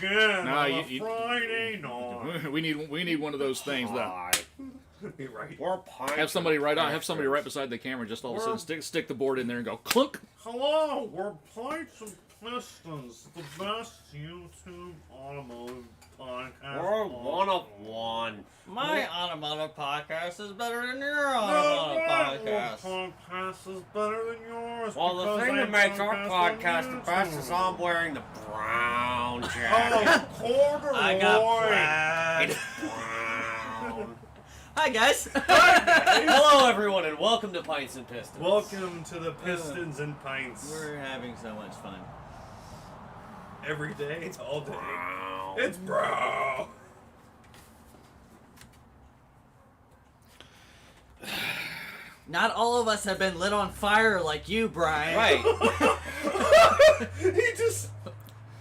again on a Friday night. We need one of those things that Right. have somebody right beside the camera, just all of a sudden stick the board in there and go clunk. Hello, we're Pints and Pistons, the best YouTube automotive podcast. We're one of one. My automotive podcast is better than your automotive podcast. Podcast is better than yours. Well, the thing that makes our podcast the best is I'm wearing the brown jacket. Corduroy. I got plaid. Brown. Hi guys. Hello, everyone, and welcome to Pints and Pistons. Welcome to the Pistons and Pints. We're having so much fun. Every day, it's all day. Brown. It's bro. Not all of us have been lit on fire like you, Brian. Right. He just.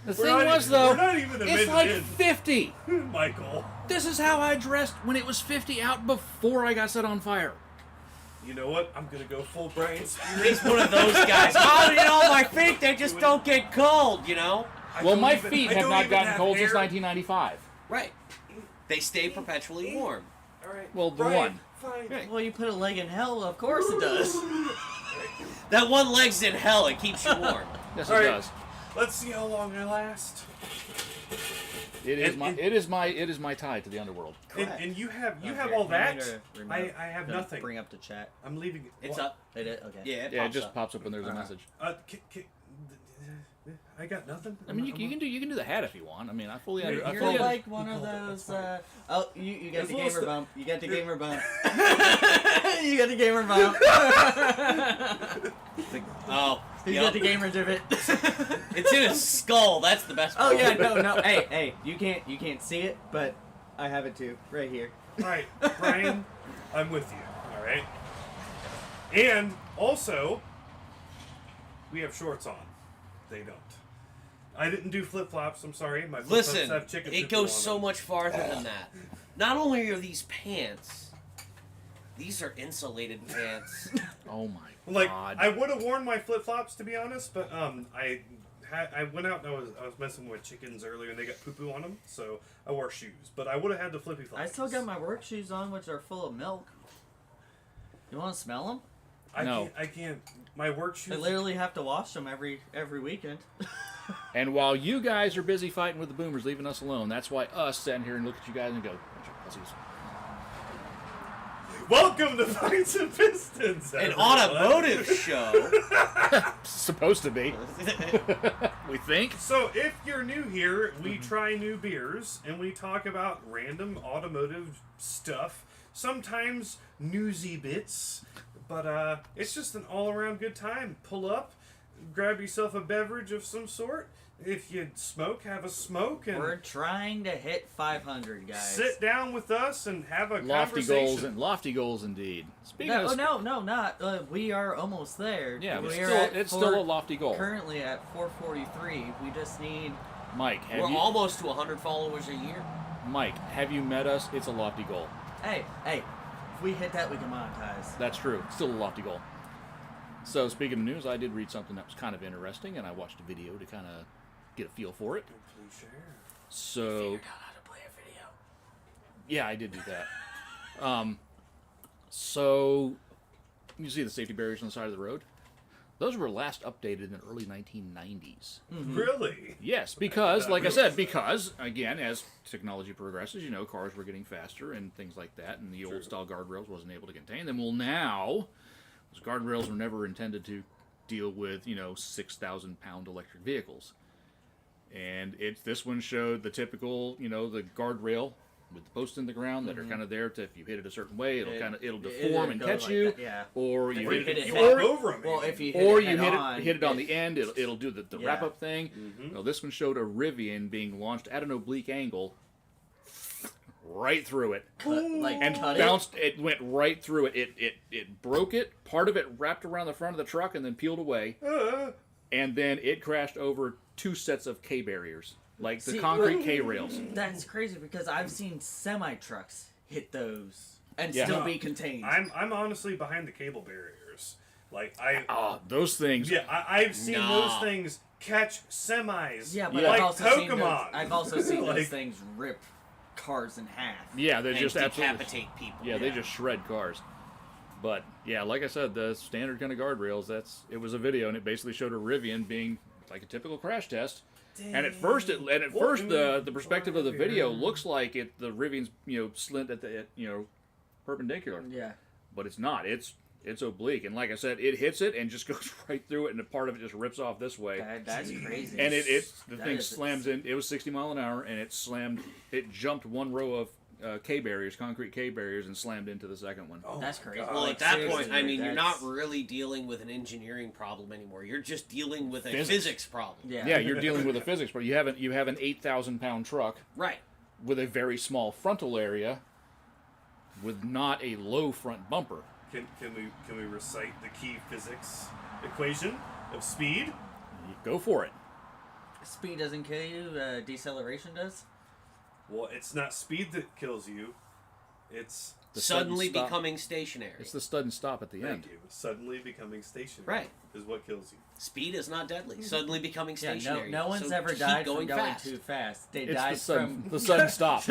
The We're thing not was, even- though, we're not even it's like mid- 50. Michael. This is how I dressed when it was 50 out before I got set on fire. You know what? I'm gonna go full Brian Spears. He's one of those guys. Oh, you know, my feet, they just don't get cold, you know? Well, my feet have not gotten cold since 1995. Right. They stay perpetually warm. Alright. Well, the Brian, one. Fine. Right. Well, you put a leg in hell, of course it does. That one leg's in hell, it keeps you warm. Yes, All it right. does. Let's see how long I last. It is my tie to the underworld. And you have Okay, all you that. need to remove- I have Gonna nothing. Bring up the chat. I'm leaving. It's What? up. It is? Okay. Yeah, Yeah, it just pops up when there's a message. I got nothing. I mean, you can do the hat if you want. I mean, I fully You're under. I You're fully under- like one of those. Oh, you got As the long as gamer the- bump. You got the gamer bump. You got the gamer bump. Oh, You yep. got the gamer divot. It's in his skull, that's the best Oh part. yeah, no. Hey, you can't see it, but I have it too, right here. All right, Brian, I'm with you. All right. And also, we have shorts on. They don't. I didn't do flip flops. I'm sorry. My flip flops Listen, have chicken it soup goes on so them. much farther than that. Not only are these pants, these are insulated pants. Oh my Like god! I would have worn my flip flops to be honest, but I went out and I was messing with chickens earlier and they got poo poo on them, so I wore shoes. But I would have had the flippy flops. I still got my work shoes on, which are full of milk. You want to smell them? No. I can't. My work shoes. I literally have to wash them every weekend. And while you guys are busy fighting with the boomers, leaving us alone, that's why us sitting here and look at you guys and go, "Bunch of pussies." Welcome to Pints and Pistons. An everyone. automotive show. Supposed to be. We think. So, if you're new here, we try new beers and we talk about random automotive stuff. Sometimes newsy bits, but it's just an all-around good time. Pull up, grab yourself a beverage of some sort. If you smoke, have a smoke, and We're trying to hit 500, guys. sit down with us and have a Lofty conversation. goals indeed. Speaking No, of, no, not. We are almost there. yeah, we it's still a lofty goal. Currently at 443. We just need. Mike, We're almost to 100 followers a year. Mike, have you met us? It's a lofty goal. Hey, if we hit that, we can monetize. That's true. Still a lofty goal. So, speaking of news, I did read something that was kind of interesting, and I watched a video to kind of get a feel for it. Please share. So, Figured out how to play a video. yeah, I did do that. So, you see the safety barriers on the side of the road? Those were last updated in the early 1990s. Really? Yes, because, like I said, again, as technology progresses, cars were getting faster and things like that, and the old-style guardrails wasn't able to contain them. Well, now, those guardrails were never intended to deal with, 6,000-pound electric vehicles. And this one showed the typical, the guardrail with the posts in the ground that are kind of there to, if you hit it a certain way, it'll deform and go catch like you. that, yeah. Or you If hit it, You walk over them. Well, if you hit or it you head hit on, it on the end, it'll do the Yeah. wrap-up thing. Well, this one showed a Rivian being launched at an oblique angle right through it. And cut bounced. It went right through it. It broke it. Part of it wrapped around the front of the truck and then peeled away. And then it crashed over 2 sets of K barriers, like the concrete K rails. That's crazy because I've seen semi trucks hit those and Yeah. still be contained. I'm honestly behind the cable barriers. Like Those things. Yeah, I've seen Nah. those things catch semis. Yeah, but like Pokemon. I've also seen Like- those things rip cars in half. Yeah, they're And just absolutely. decapitate people. Yeah, they just shred cars. But yeah, like I said, the standard kind of guardrails. It was a video, and it basically showed a Rivian being like a typical crash test. And at first, the perspective of the video looks like the Rivian's slant at the perpendicular, Yeah. but it's not. It's oblique, and like I said, it hits it and just goes right through it, and a part of it just rips off this way. That's crazy. And the That thing is slams in. It was 60 mile an hour, and it jumped one row of concrete K barriers, and slammed into the second one. Oh That's my crazy. God. Well, at that Seriously, point, I mean, you're not that's- really dealing with an engineering problem anymore. You're just dealing with a Physics. physics problem. Yeah. Yeah, you're dealing with a physics, but you have an 8,000-pound truck Right. with a very small frontal area, with not a low front bumper. Can we recite the key physics equation of speed? You go for it. Speed doesn't kill you. Deceleration does. Well, it's not speed that kills you. It's The Suddenly sudden stop. becoming stationary. It's the sudden stop at the end. thank you. Suddenly becoming stationary. Right. Is what kills you. Speed is not deadly. Suddenly becoming Yeah. stationary. No one's So ever keep died going from going fast. too fast. They It's died the sudden, from the sudden stop.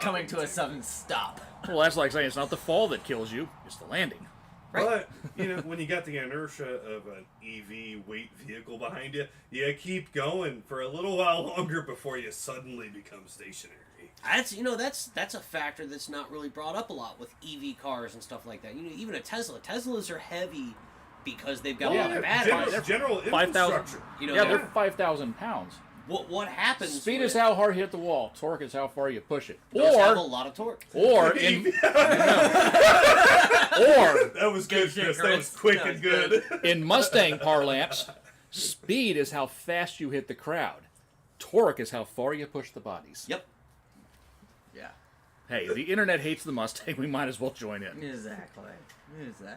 coming to a sudden stop. Well, that's like saying it's not the fall that kills you; it's the landing. Right. But when you got the inertia of an EV weight vehicle behind you, you keep going for a little while longer before you suddenly become stationary. That's a factor that's not really brought up a lot with EV cars and stuff like that. Even a Tesla. Teslas are heavy because they've got a lot of batteries. General 5,000. infrastructure. They're 5,000 pounds. What happens? Speed with, is how hard you hit the wall. Torque is how far you push it. those have a Or lot of torque. That was good, shit, Chris. That was Chris. quick That and was good. in Mustang parlance, speed is how fast you hit the crowd. Torque is how far you push the bodies. Yep. Yeah. Hey, the internet hates the Mustang. We might as well join in. Exactly.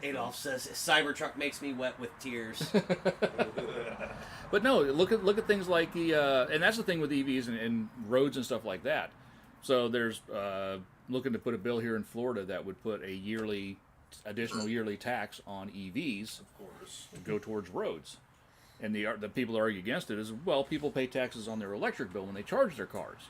Adolf says Cybertruck makes me wet with tears. But no, look at things like and that's the thing with EVs and roads and stuff like that. So there's looking to put a bill here in Florida that would put a additional yearly tax on EVs Of course. to go towards roads. And the people that argue against it is, well, people pay taxes on their electric bill when they charge their cars.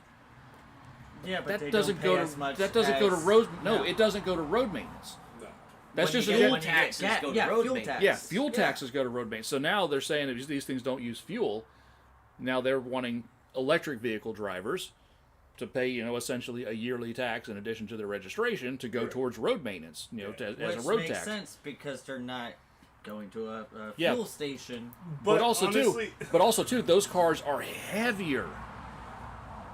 Yeah, but That they doesn't don't go pay to as much that doesn't go to as- road. No, it doesn't go to road maintenance. No. That's When just you an get- old when you get taxes gas- go to yeah, road fuel maintenance. tax. Yeah, fuel taxes go to road maintenance. So now they're saying that these things don't use fuel. Now they're wanting electric vehicle drivers to pay, essentially a yearly tax in addition to their registration to go Right. towards road maintenance, as Which a road makes tax. sense because they're not going to a Yeah. fuel station. But also honestly, too, those cars are heavier,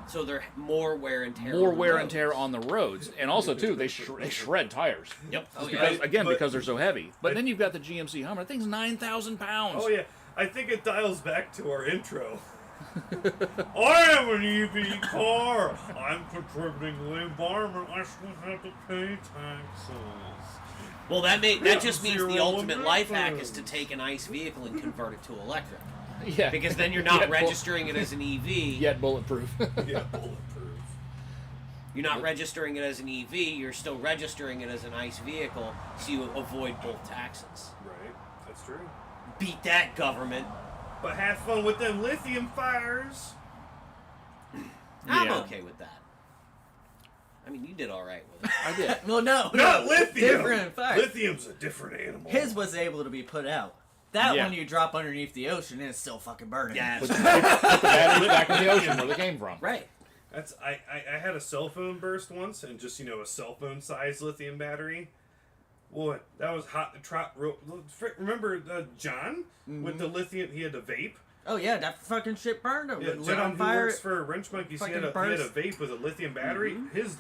So they're more wear and tear. more on the wear and roads. tear on the roads, and also too, they shred tires. Yep. Oh, Because, yeah. again, But- because they're so heavy. But then you've got the GMC Hummer. That thing's 9,000 pounds. Oh yeah, I think it dials back to our intro. I am an EV car. I'm contributing to the environment. I still have to pay taxes. Well, that just means the Zero ultimate life hack is emissions. to take an ICE vehicle and convert it to electric. Yeah. Because then you're not Yet bull- registering it as an EV. Yet bulletproof. Yeah, bulletproof. You're not registering it as an EV. You're still registering it as an ICE vehicle, so you avoid both taxes. Right, that's true. Beat that, government. But have fun with them lithium fires. I'm Yeah. okay with that. I mean, you did all right with it. I did. Well, no, Not lithium. Different fire. Lithium's a different animal. His was able to be put out. That Yeah. one you drop underneath the ocean and it's still fucking burning. Yeah. Put the batteries back in the ocean where they came from. Right. That's I had a cell phone burst once, and just a cell phone size lithium battery. Boy, that was hot to trot. Remember John with the lithium? He had a vape. Oh yeah, that fucking shit burned. It Yeah, lit John, on who fire. works for Wrench Monkeys, he had a fucking vape with a lithium battery. His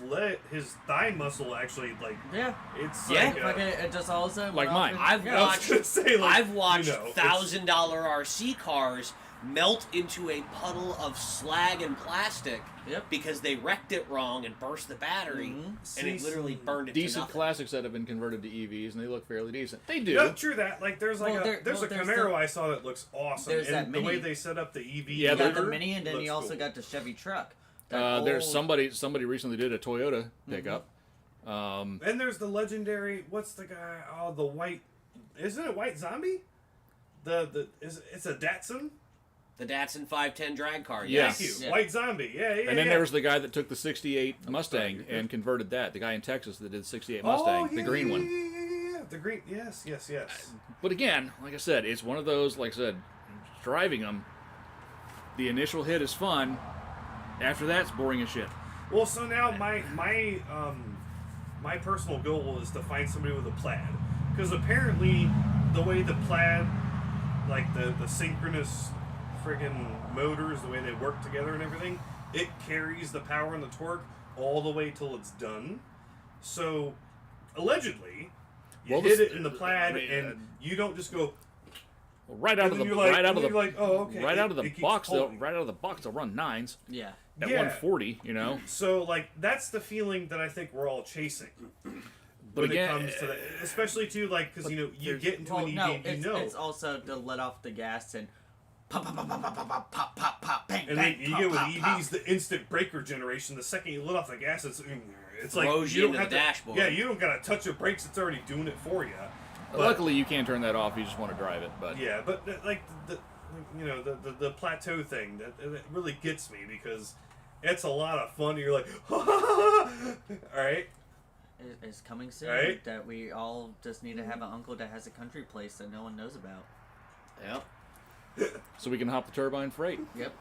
thigh muscle actually Yeah. it's Yeah, like Fucking, it just all of a sudden Like went off mine. and- I've yeah. watched. gonna say, like, I've watched it's- $1,000 RC cars melt into a puddle of slag and plastic Yep. because they wrecked it wrong and burst the battery, and it literally burned it to Decent nothing. classics that have been converted to EVs, and they look fairly decent. They do. Yeah, true that. Like there's like Well, there's a there's Camaro the- I saw that looks awesome. there's and that the way Mini. they set up the EV. Yeah, You got the motor Mini, and then looks you also cool. got the Chevy truck. That There's old- somebody recently did a Toyota pickup. And there's the legendary. What's the guy? Oh, the white. Isn't it White Zombie? It's a Datsun. The Datsun 510 drag car. Yeah. Yes. Thank you. Yeah. White Zombie. Yeah, yeah. And then yeah. there was the guy that took the '68 Mustang and converted that. The guy in Texas that did the '68 Mustang, Oh, the green one. Yeah. The green. Yes. But again, like I said, it's one of those. Like I said, driving them, the initial hit is fun. After that, it's boring as shit. Well, so now my personal goal is to find somebody with a plaid, because apparently the way the plaid, like the synchronous friggin' motors, the way they work together and everything, it carries the power and the torque all the way till it's done. So allegedly, you hit it in the plaid, and you don't just go. Right out of the right out of the box, they'll run 9s Yeah. at 140. You know. So like that's the feeling that I think we're all chasing. When again, it comes to that, especially too, like, because you get into an EV, it's also to let off the gas and pop, pop, pop, pop, pop, pop, pop, pop, pop, bang, and bang, then you pop, get with pop, EVs pop. the instant breaker generation. The second you let off the gas, it's like Throws you don't into have the to, dashboard. Yeah, you don't gotta touch the brakes; it's already doing it for you. But, Luckily, you can't turn that off. You just want to drive it. But yeah, but like the plateau thing that really gets me, because it's a lot of fun. You're like, all right. It's coming soon. Right? That we all just need to have an uncle that has a country place that no one knows about. Yep. so we can hop the turbine freight. Yep.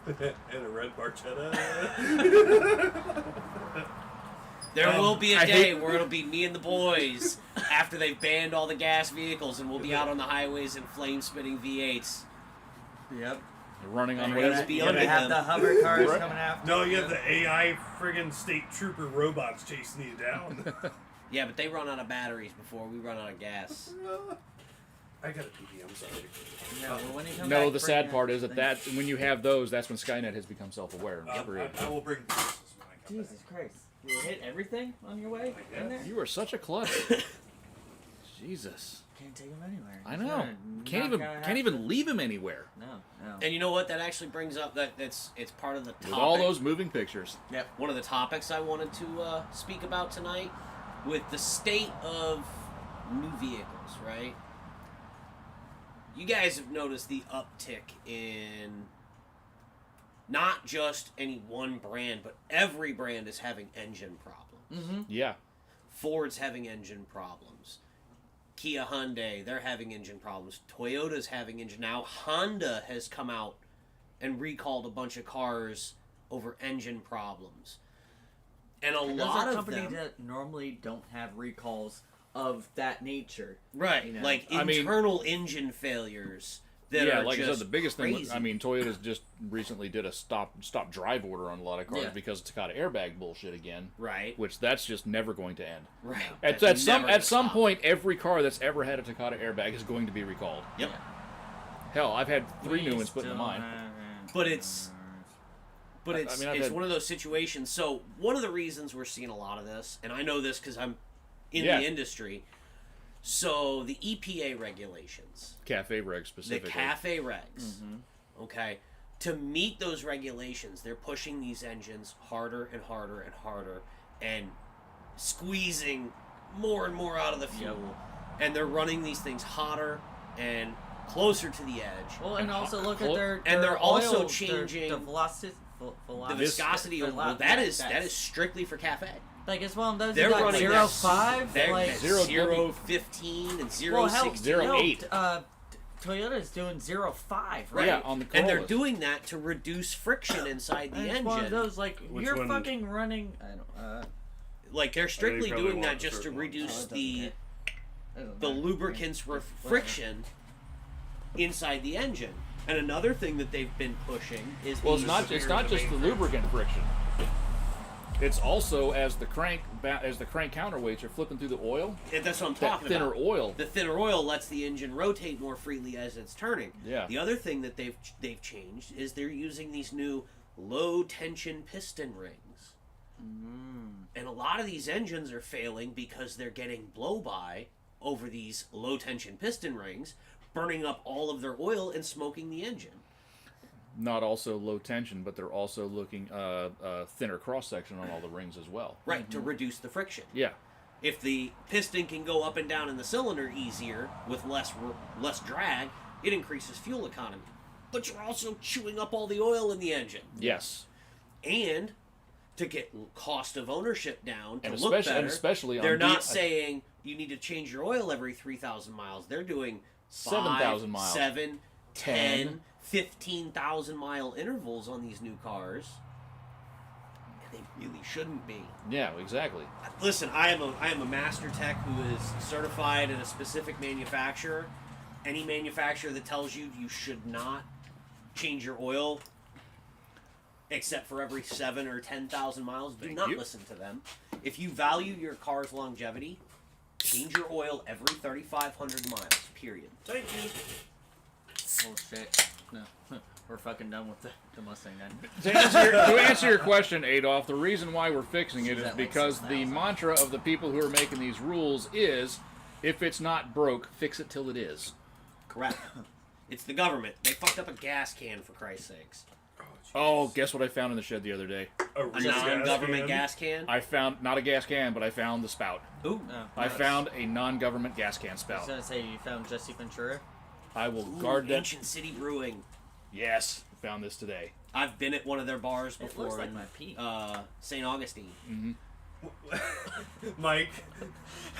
And a red barchetta. There will be a I day hate- where it'll be me and the boys after they've banned all the gas vehicles, and we'll be out on the highways in flame-spitting V8s. Yep. Running on And whatever. rails be You're under gonna have them. the hover cars Right. coming after. No, you have the AI friggin' state trooper robots chasing you down. Yeah, but they run out of batteries before we run out of gas. I got a PB, I'm sorry. No, well, when you come No, back, the bring sad that part is thing. that when you have those, that's when Skynet has become self-aware. and screwed. I will bring pieces when I come Jesus Christ! You hit everything on your way in there. You are such a clutter. Jesus, Can't take him anywhere. I He's know. not Can't gonna even have to. leave him anywhere No, no. And you know what? That actually brings up it's part of the topic. with all those moving pictures. Yep. One of the topics I wanted to speak about tonight, with the state of new vehicles, right? You guys have noticed the uptick in not just any one brand, but every brand is having engine problems. Mm-hmm. Yeah, Ford's having engine problems. Kia Hyundai, they're having engine problems. Toyota's having engine. Now Honda has come out and recalled a bunch of cars over engine problems. And a And lot those are of companies them... that normally don't have recalls of that nature. Right, you know. like I mean- internal engine failures that yeah. are Like I just said, the biggest crazy. thing. I mean, Toyota's just recently did a stop drive order on a lot of cars Yeah. because of Takata airbag bullshit again. Right, Which that's just never going to end. right. At That's some never gonna stop. point, every car that's ever had a Takata airbag is going to be recalled. Yep. Hell, I've had 3 new ones put in Still mine. haven't- But it's I mean, I've it's had- one of those situations. So one of the reasons we're seeing a lot of this, and I know this because I'm in Yeah. the industry. So the EPA regulations, Cafe reg the specifically. CAFE regs, Mm-hmm. okay, to meet those regulations, they're pushing these engines harder and harder and harder, and squeezing more and more out of the fuel, and they're running these things hotter and closer to the edge. Well, and also look at Well, their and they're also oil, changing the velocity. The viscosity of that is strictly for cafe. Like it's one of those. They're you got running 0.5, They're like Zero 0.15 and 0.16. well, hell, 0.8. Toyota's doing 0.5, right? Yeah, on the and they're Corollas. doing that to reduce friction inside the And it's engine. one of those like Which you're one? fucking running. I don't. Like they're strictly probably doing want that just to certain ones. reduce Oh, it doesn't the care. It doesn't the matter. lubricant's friction inside the engine. And another thing that they've been pushing is Well, these- it's not just the lubricant friction. It's also as the crank counterweights are flipping through the oil. and that's what I'm That talking thinner about. oil. The thinner oil lets the engine rotate more freely as it's turning. Yeah. The other thing that they've changed is they're using these new low tension piston rings. And a lot of these engines are failing because they're getting blow by over these low tension piston rings, burning up all of their oil and smoking the engine. Not also low tension, but they're also looking thinner cross section on all the rings as well. Right, to reduce the friction. Yeah. If the piston can go up and down in the cylinder easier with less drag, it increases fuel economy. but you're also chewing up all the oil in the engine. Yes. And to get cost of ownership down, to And look especially, better, and especially on they're not saying you need to change your oil every 3,000 miles. They're doing 7,000 miles. 7, 10, 15,000 mile intervals on these new cars. And they really shouldn't be. Yeah, exactly. Listen, I am a master tech who is certified in a specific manufacturer. Any manufacturer that tells you you should not change your oil except for every 7 or 10,000 miles, do not listen to them. If you value your car's longevity, change your oil every 3,500 miles, period. Thank you. Oh shit. No. We're fucking done with the Mustang then. To answer your question, Adolf, the reason why we're fixing it is That because like the 6,000. mantra of the people who are making these rules is, if it's not broke, fix it till it is. Correct. It's the government. They fucked up a gas can, for Christ's sakes. Oh, guess what I found in the shed the other day? A non-government gas can? I found, not a gas can, but I found the spout. Ooh. Oh, I nice. found a non-government gas can I was spout. gonna say you found Jesse Ventura. I will Ooh, guard that. Ancient City Brewing. Yes, found this today. I've been at one of their bars It before looks like in my pee. St. Augustine. Mike,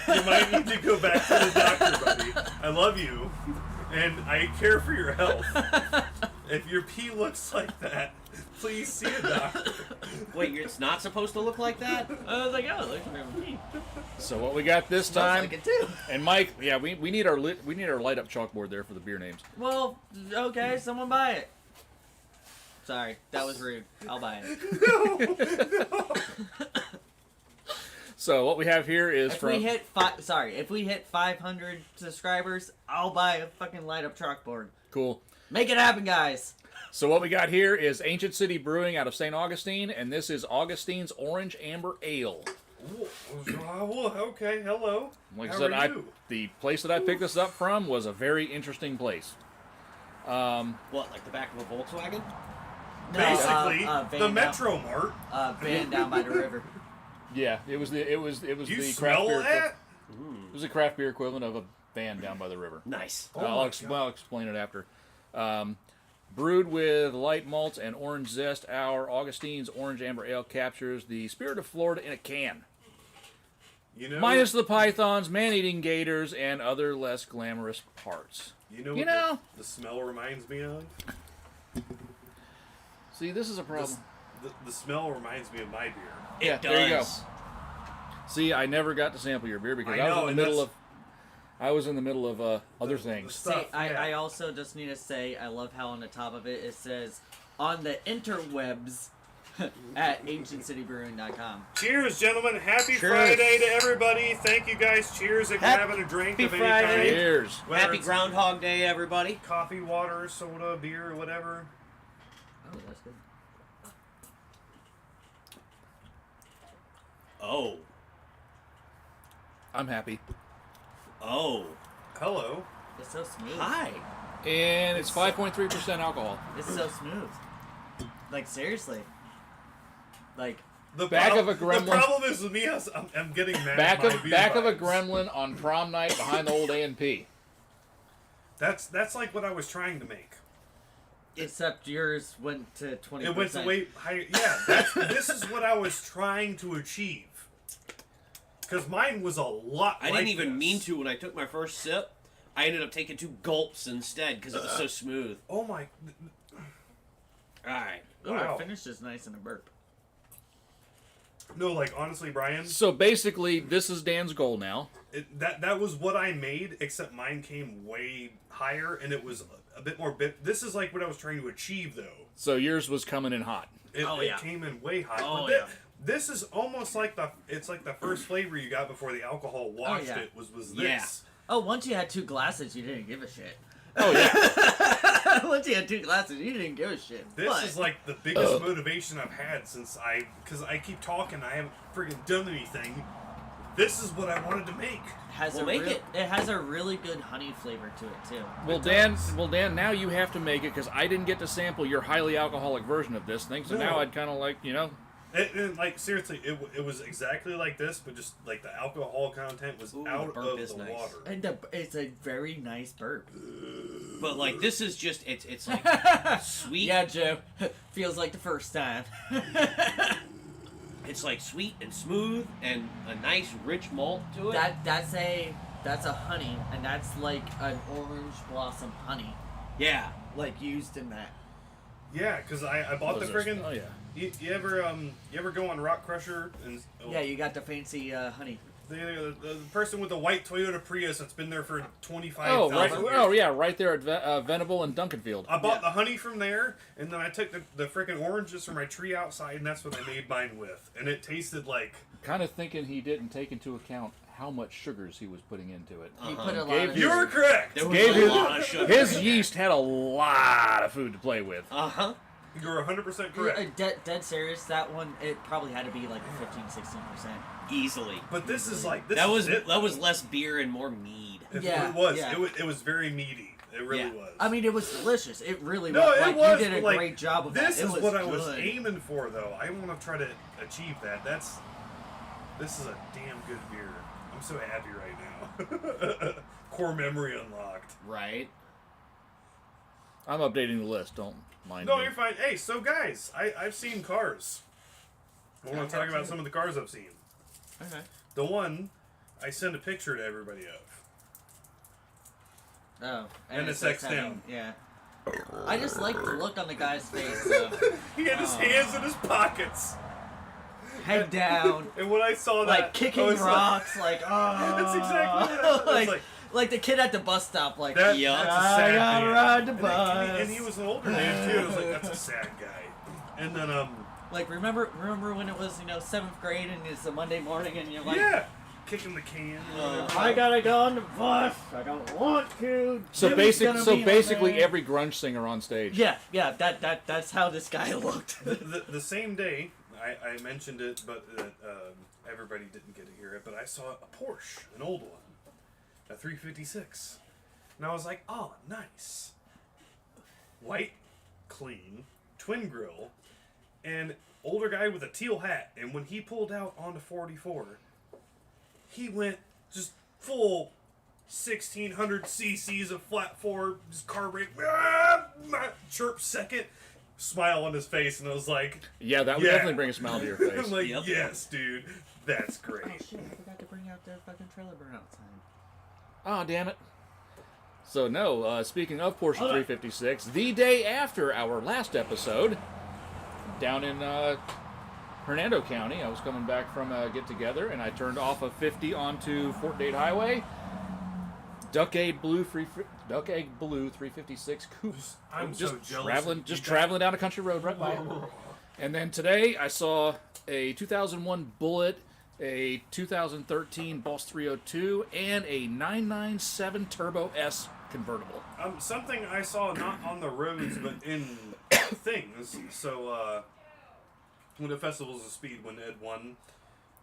you might need to go back to the doctor, buddy. I love you, and I care for your health. If your pee looks like that, please see a doctor. Wait, it's not supposed to look like that? I was like, oh, it looks like my pee. So what we got this Smells time, like it too. and Mike, yeah, we need our light up chalkboard there for the beer names. Well, okay, someone buy it. Sorry, that was rude. I'll buy it. So what we have here is If from we hit 500 subscribers, I'll buy a fucking light up chalkboard. cool. Make it happen, guys. So what we got here is Ancient City Brewing out of St. Augustine, and this is Augustine's Orange Amber Ale. Okay, hello. Like I How said, are you? the place that I picked this up from was a very interesting place. What, like the back of a Volkswagen? No, Basically, van the down- Metro Mart. Van down by the river. Yeah, it was the You craft smell beer. that? It was a craft beer equivalent of a van down by the river. Nice. Oh I'll my I'll explain it after. Brewed with light malts and orange zest, our Augustine's Orange Amber Ale captures the spirit of Florida in a can. You know, Minus the pythons, man-eating gators, and other less glamorous parts. You know, You what know. the smell reminds me of? See, this is a problem. The smell reminds me of my beer. It Yeah, does. there you go. See, I never got to sample your beer because I was in the middle of other things. Stuff, Say, yeah. I also just need to say I love how on the top of it says on the interwebs at ancientcitybrewing.com. Cheers, gentlemen. Happy Cheers. Friday to everybody. Thank you guys. Cheers if you're having a drink of any Friday. kind. Cheers. Whether Happy it's Groundhog Day, everybody. coffee, water, soda, beer, whatever. Oh, that's good. Oh. I'm happy. Oh. Hello. It's so smooth. Hi. And it's 5.3% alcohol. It's so smooth. Like seriously. Like The Back prob- of a gremlin. The problem is with me, I'm getting mad. Back at my of beer back of a vibes. gremlin on prom night behind the old A&P. That's like what I was trying to make. except yours went to 20%. It went to way higher. Yeah, this is what I was trying to achieve. Because mine was a lot. I like didn't even this. mean to when I took my first sip. I ended up taking 2 gulps instead because it was so smooth. Oh my! Alright. Ooh, Wow. I finished this nice in a burp. No, like honestly, Brian, So basically, this is Dan's goal now. that was what I made. Except mine came way higher, and it was a bit more. This is like what I was trying to achieve, though. So yours was coming in hot. It, Oh, it yeah. came in way high. Oh, But yeah. This is almost like it's like the first flavor you got before the alcohol washed yeah. it was this. Yeah. Oh, once you had 2 glasses, you didn't give a shit. Oh yeah. Once you had 2 glasses, you didn't give a shit. This But- is like the biggest motivation I've had since because I keep talking, I haven't friggin' done anything. This is what I wanted to make. has We'll a make real, it. has a really good honey flavor to it too. Well, Dan. Now you have to make it because I didn't get to sample your highly alcoholic version of this thing. So No. now I'd kind of like And like seriously, it was exactly like this, but just like the alcohol content was Ooh, out the burp of is the nice. water. And it's a very nice burp. But like this is just it's like sweet. Yeah, Joe. Feels like the first time. It's like sweet and smooth and a nice rich malt to it. That's a honey, and that's like an orange blossom honey, Yeah. like used in that. Yeah, because I bought the friggin'. Oh yeah. You ever go on Rock Crusher and Yeah, you got the fancy honey. the person with the white Toyota Prius that's been there for 25,000 Oh, right. years. Oh, yeah, right there at Venable and Duncanfield. I bought the honey from there, and then I took the freaking oranges from my tree outside, and that's what I made mine with. And it tasted like... Kind of thinking he didn't take into account how much sugars he was putting into it. He put a lot Gave of... you- You're correct! There was Gave a his- lot of sugar. His yeast had a lot of food to play with. Uh-huh. You're 100% correct. Dead serious, that one, it probably had to be like 15-16%. Easily. But this is like... This That is was it. less beer and more mead. Yeah, It was. yeah. It was very meaty. It really Yeah. was. I mean, it was delicious. It really no, was. it Like, was. you did a but, like, great job of this that. It is was what I was good. aiming for, though. I want to try to achieve that. This is a damn good beer. I'm so happy right now. Core memory unlocked. Right. I'm updating the list. Don't mind No, me. you're fine. Hey, so guys, I've seen cars. I want to talk about some of the cars I've seen. Okay. The one I sent a picture to everybody of. Oh, And it's it's X like down. Yeah. I just like the look on the guy's face. So. He had his hands in his pockets. Head down, And when I saw that, like kicking I was rocks, like oh. That's exactly what I was like. Like the kid at the bus stop, like That, Yeah. that's a sad I gotta man. ride the And bus. he was an older man too. I was like, that's a sad guy. And then like remember when it was 7th grade and it's a Monday morning and you're like, yeah, kicking the can. or whatever. I gotta go on the bus. I don't want to. So Jimmy's gonna be on basically there." every grunge singer on stage. Yeah, that's how this guy looked. The same day, I mentioned it, but everybody didn't get to hear it. But I saw a Porsche, an old one, a 356, and I was like, oh, nice, white, clean, twin grill, and older guy with a teal hat. And when he pulled out onto 44, he went just full 1600 cc's of flat four, just carburetor, chirp second. Smile on his face, and I was like, Yeah, that would Yeah. definitely bring a smile to your face. I'm like, Yep. yes, dude, that's great. Oh shit! I forgot to bring out the fucking trailer burnout sign. Oh, damn it. So, no, speaking of Porsche 356, the day after our last episode, down in Hernando County, I was coming back from a get-together, and I turned off of 50 onto Fort Dade Highway. Duck Egg Blue 356 coupe. I'm just so jealous. traveling, traveling down a country road right by it. And then today I saw a 2001 Bullet, a 2013 Boss 302, and a 997 Turbo S convertible. Something I saw not on the roads, but in things. So, when the Festivals of Speed, when Ed won,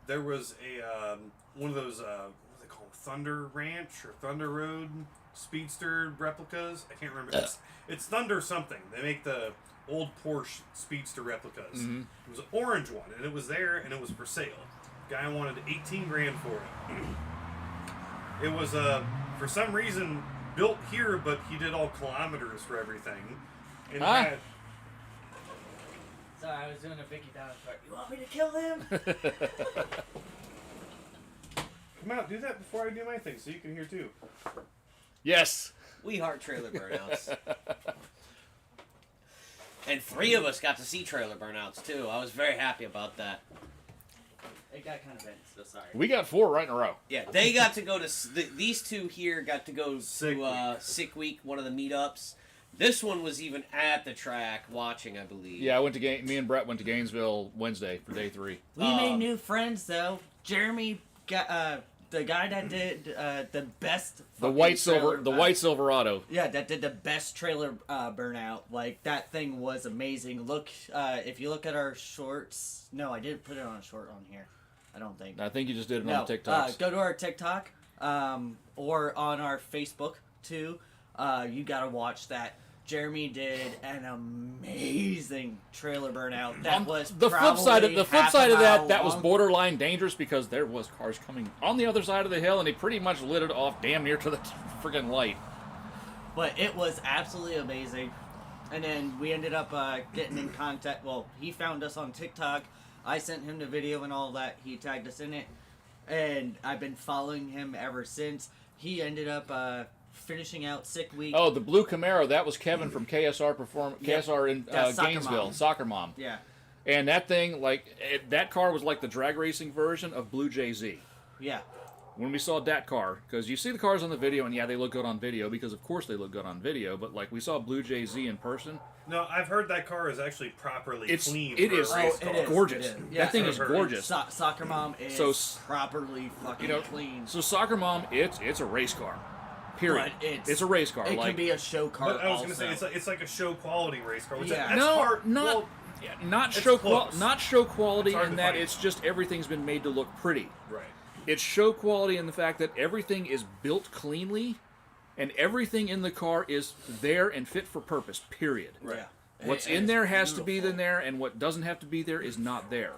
there was a one of those what do they call them? Thunder Ranch or Thunder Road Speedster replicas. I can't remember. It's Thunder something. They make the old Porsche Speedster replicas. Mm-hmm. It was an orange one, and it was there, and it was for sale. Guy wanted 18 grand for it. It was for some reason built here, but he did all kilometers for everything. And had, Sorry, I was doing a Vicky Downs part. You want me to kill him? come out, do that before I do my thing, so you can hear too. Yes. We heart trailer burnouts. And 3 of us got to see trailer burnouts too. I was very happy about that. It got kind of bent, so sorry. We got 4 right in a row. Yeah, they got to go to these 2 here got to go Sick to Sick Week, one of the meetups. This one was even at the track watching, I believe. Yeah, I went to me and Brett went to Gainesville Wednesday for day 3. We made new friends though. Jeremy got the guy that did the best. The fucking white trailer, Silverado. Yeah, that did the best trailer burnout. Like that thing was amazing. Look, if you look at our shorts. No, I didn't put it on a short on here. I don't think. I think you just did it No, on TikToks. go to our TikTok or on our Facebook too. You gotta watch that. Jeremy did an amazing trailer burnout. That was the flip side of half a that mile that was long. borderline dangerous because there was cars coming on the other side of the hill and he pretty much lit it off damn near to the friggin' light. But it was absolutely amazing. And then we ended up getting in contact. Well, he found us on TikTok. I sent him the video and all that. He tagged us in it. And I've been following him ever since. He ended up finishing out Sick Week. Oh, the blue Camaro, that was Kevin from KSR Yep. KSR in That's Soccer Gainesville, Mom. Soccer Mom. Yeah. And that thing, that car was like the drag racing version of Blue Jay-Z. Yeah. When we saw that car, because you see the cars on the video, and yeah, they look good on video, because of course they look good on video, but like we saw Blue Jay-Z in person. No, I've heard that car is actually properly clean. It for a is race it car. is. gorgeous. It is. That thing Yeah. is gorgeous. Soccer Mom is So, properly fucking clean. So Soccer Mom, it's a race car. Period. But It's a race car. It like, can be a show car. But I was also. gonna say it's like a show quality race car. Which Yeah. that's no, hard. not Well, not it's show close. not show quality It's hard in to that find. it's just everything's been made to look pretty. right. It's show quality in the fact that everything is built cleanly, and everything in the car is there and fit for purpose. Period. Yeah. What's And in it's there has to be beautiful. in there, and what doesn't have to be there is not there.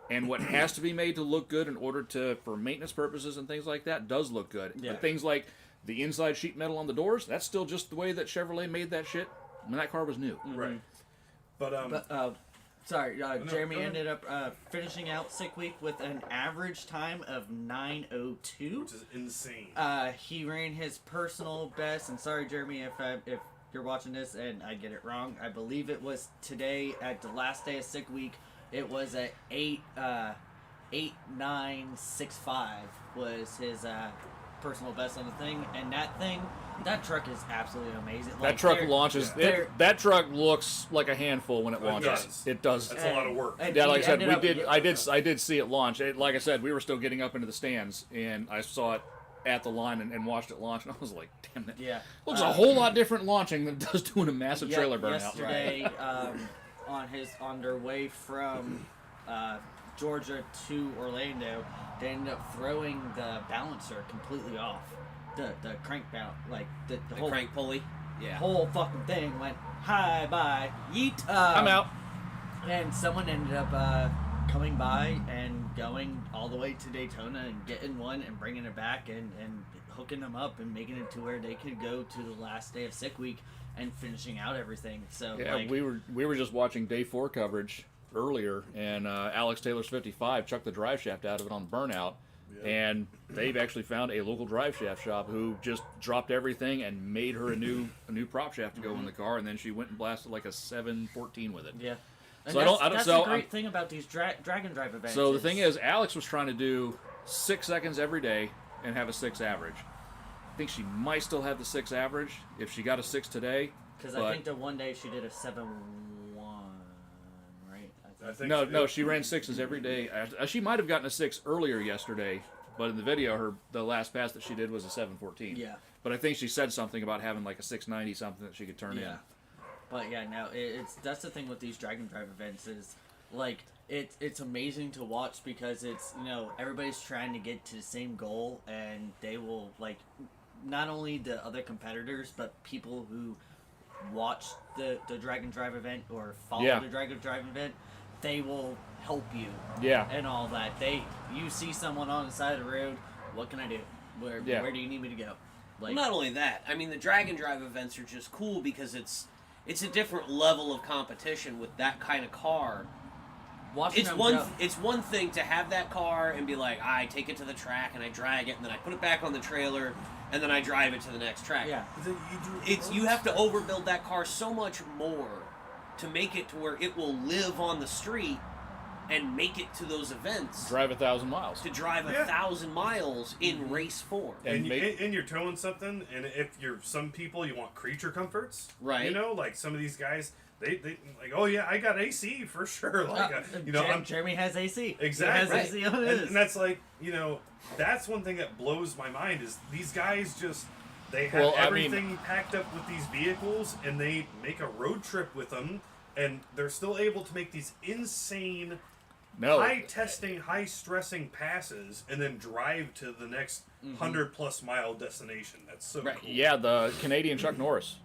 And what has to be made to look good in order for maintenance purposes and things like that does look good. Yeah. But things like the inside sheet metal on the doors, that's still just the way that Chevrolet made that shit when that car was new. Right. But But sorry, Jeremy go ahead. ended up finishing out Sick Week with an average time of 9:02. which is insane. He ran his personal best, and sorry, Jeremy, if you're watching this and I get it wrong, I believe it was today at the last day of Sick Week. It was at 8:965 was his personal best on the thing, and that truck is absolutely amazing. That Like, truck they're- launches. they're- That truck looks like a handful when it It launches. does. It does. That's a lot of work. and Yeah, he like I said, ended up- I did see it launch. Like I said, we were still getting up into the stands, and I saw it at the line and watched it launch, and I was like, "Damn that! Yeah. Looks a whole lot different launching than it does doing a massive trailer burnout." Yesterday, on their way from Georgia to Orlando, they ended up throwing the balancer completely off. The crank balance, like the whole Crank pulley. Yeah. whole fucking thing went hi bye yeet. I'm out. And someone ended up coming by and going all the way to Daytona and getting one and bringing it back and hooking them up and making it to where they could go to the last day of Sick Week and finishing out everything. So Yeah, like, we were just watching day 4 coverage earlier, and Alex Taylor's 55 chucked the drive shaft out of it on burnout. And they've actually found a local drive shaft shop who just dropped everything and made her a new prop shaft to go in the car, and then she went and blasted like a 714 with it. yeah. And So I don't- that's so the great I'm- thing about these Dragon Drive events. So the thing is, Alex was trying to do 6 seconds every day and have a 6 average. I think she might still have the 6 average if she got a 6 today. because but- I think the one day she did a 7-1, right? I think No, she ran 6s every day. She might have gotten a 6 earlier yesterday, but in the video, the last pass that she did was a 714. Yeah. But I think she said something about having like a 690 something that she could turn in. Yeah. But yeah, no, that's the thing with these Dragon Drive events is like it's amazing to watch because it's everybody's trying to get to the same goal, and they will like not only the other competitors but people who watch the Dragon Drive event or follow Yeah. the Dragon Drive event, they will help you Yeah. and all that. You see someone on the side of the road, what can I do? Where do you need me to go? Like, Well, not only that, I mean, the Dragon Drive events are just cool because it's a different level of competition with that kind of car. watching It's them one go- it's one thing to have that car and be like, I take it to the track and I drag it and then I put it back on the trailer and then I drive it to the next track. yeah. You have to overbuild that car so much more to make it to where it will live on the street and make it to those events Drive 1,000 miles. to drive Yeah. 1,000 miles in race form. And And, make- and you're towing something, and if you're some people, you want creature comforts, Right. You know, like some of these guys, they like, oh yeah, I got AC for sure. Like, Jeremy has AC. Exactly. He has AC on his. and that's like, that's one thing that blows my mind is these guys they have Well, I mean- everything packed up with these vehicles, and they make a road trip with them, and they're still able to make these insane, No. high testing, high stressing passes, and then drive to the next 100+ mile destination. That's so Right. cool. Yeah, the Canadian Chuck Norris.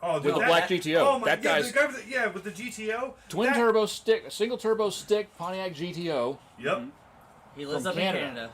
Oh, With dude, the that- black GTO. Oh my, That yeah, guy's- the guy with with the GTO. Twin that- turbo stick, single turbo stick Pontiac GTO. Yep. He lives from up Canada. in Canada.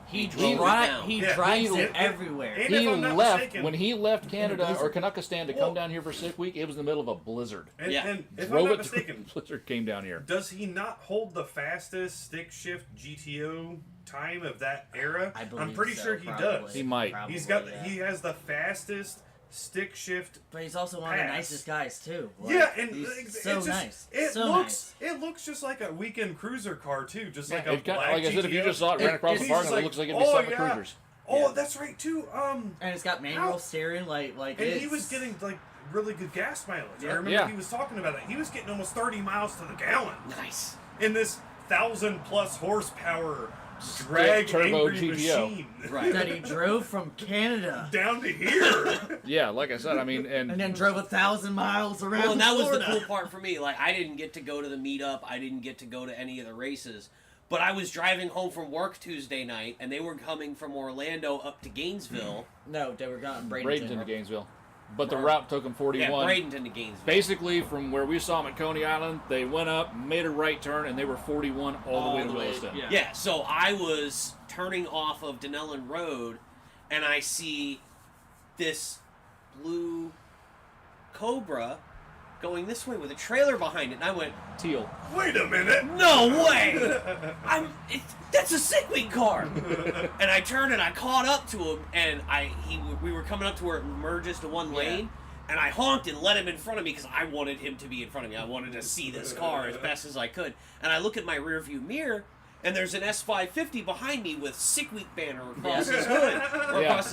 He drove it drives down. he Yeah, drives he- it everywhere. and He if I'm not left mistaken- when he left Canada or Canuckistan to Well- come down here for Sick Week. It was in the middle of a blizzard. And, Yeah. and if I'm Drove not it through mistaken, the blizzard, came down here. does he not hold the fastest stick shift GTO time of that era? I believe I'm pretty so, sure he probably. does. He might. Probably, He's got yeah. he has the fastest stick shift. But he's also one of the pass. nicest guys too. Like, Yeah, and he's it's so just, nice. It so looks nice. it looks just like a weekend cruiser car too, just like Yeah, a it kinda, black like I said, if you GTO. just saw it ran across the he's parking just lot, like, it looks like it'd be oh, something yeah. cruisers. Oh, Yeah. that's right too. And it's got manual How- steering, like And it's, he was getting like really good gas mileage. I Yeah. remember Yeah. he was talking about that. He was getting almost 30 miles to the gallon Nice. in this 1,000+ horsepower drag turbo angry GTO. machine Right. that he drove from Canada down to here. Yeah, like I said, I mean, and then drove 1,000 miles around. Well, and that was the Florida. cool part for me. Like, I didn't get to go to the meetup. I didn't get to go to any of the races. But I was driving home from work Tuesday night, and they were coming from Orlando up to Gainesville. No, they were going Bradenton to Bradenton. Gainesville. But the Right. route took them Yeah, 41. Bradenton to Gainesville. Basically, from where we saw them at Coney Island, they went up, made a right turn, and they were 41 all the way to Williston. yeah. Yeah, so I was turning off of Denellen Road, and I see this blue Cobra going this way with a trailer behind it, and I went, Teal. Wait a minute. "No way! That's a Sick Week car!" And I turned and I caught up to him, and we were coming up to where it merges to one lane, and I honked and let him in front of me because I wanted him to be in front of me. I wanted to see this car as best as I could, and I look at my rearview mirror. And there's an S550 behind me with Sick Week banner across his hood, or Yeah. across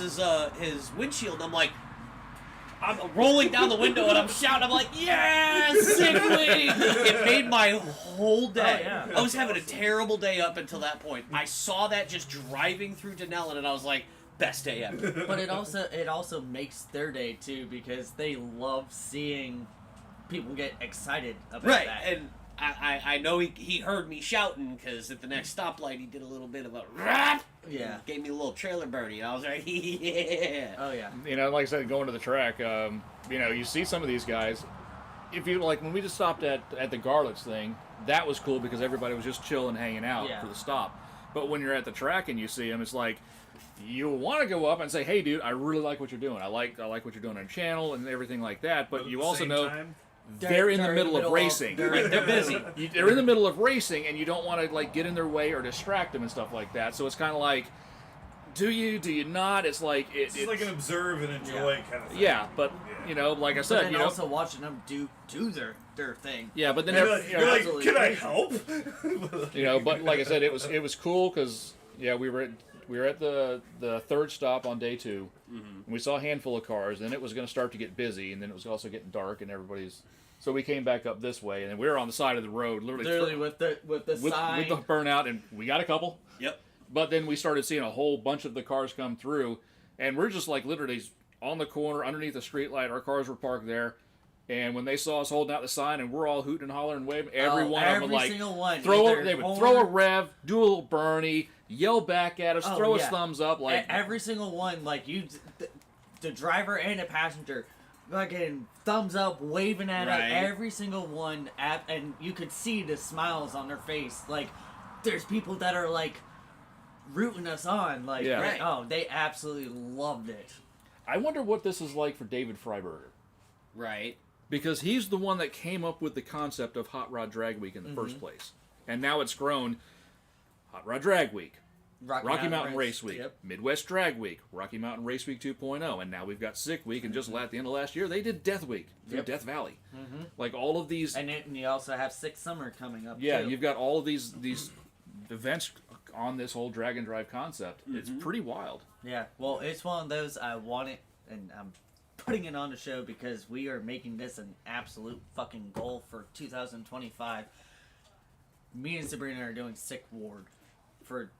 his windshield. I'm like, I'm rolling down the window and I'm shouting. I'm like, "Yes, Sick Week!" It made my whole day. Oh, yeah. I was having a terrible day up until that point. I saw that just driving through Denellen, and I was like, "Best day ever." But it also makes their day too because they love seeing people get excited about Right, that. and I know he heard me shouting because at the next stoplight he did a little bit of a rap. Yeah. Gave me a little trailer birdie. And I was like, "Yeah." Oh yeah. You know, like I said, going to the track, you know, you see some of these guys. If you like, when we just stopped at the Garlits thing, that was cool because everybody was just chilling, hanging out Yeah. for the stop. But when you're at the track and you see them, it's like you want to go up and say, "Hey, dude, I really like what you're doing. I like what you're doing on channel and everything like that." But at you the also same know time, they're in the middle of racing. They're busy. They're in the middle of racing, and you don't want to like get in their way or distract them and stuff like that. So it's kind of like, do you not? It's like it's like an observe and enjoy kind of thing. yeah, but Yeah. you know, like I But said, then you know, also watching them do their thing. yeah, but then You're they're- like, you know, you're like, absolutely can I crazy. help? you know, but like I said, it was cool because yeah, we were at the third stop on day 2. And we saw a handful of cars, and it was going to start to get busy, and then it was also getting dark, and everybody's. So we came back up this way, and then we were on the side of the road, literally with the with sign. the burnout, and we got a couple. Yep. But then we started seeing a whole bunch of the cars come through, and we're just like literally on the corner underneath the street light. Our cars were parked there, and when they saw us holding out the sign and we're all hooting and hollering and waving, every one of them would like single one. they would throw a rev, do a little Bernie, yell back at us, Oh, throw yeah. us thumbs up, like every single one, like the driver and the passenger, fucking thumbs up, waving at Right. it. Every single one, and you could see the smiles on their face. Like, there's people that are like rooting us on. Like, Yeah. Right. oh, they absolutely loved it. I wonder what this is like for David Freiberger. Right. Because he's the one that came up with the concept of Hot Rod Drag Week in the first place. And now it's grown Hot Rod Drag Week, Rocky Mountain Race Week, Yep. Midwest Drag Week, Rocky Mountain Race Week 2.0, and now we've got Sick Week, and just at the end of last year, they did Death Week through Yep. Death Valley. Like all of these... And you also have Six Summer coming up. Yeah, too. you've got all of these events on this whole drag and drive concept. It's pretty wild. Yeah, well, it's one of those I want it, and I'm putting it on the show because we are making this an absolute fucking goal for 2025. Me and Sabrina are doing Sick Ward for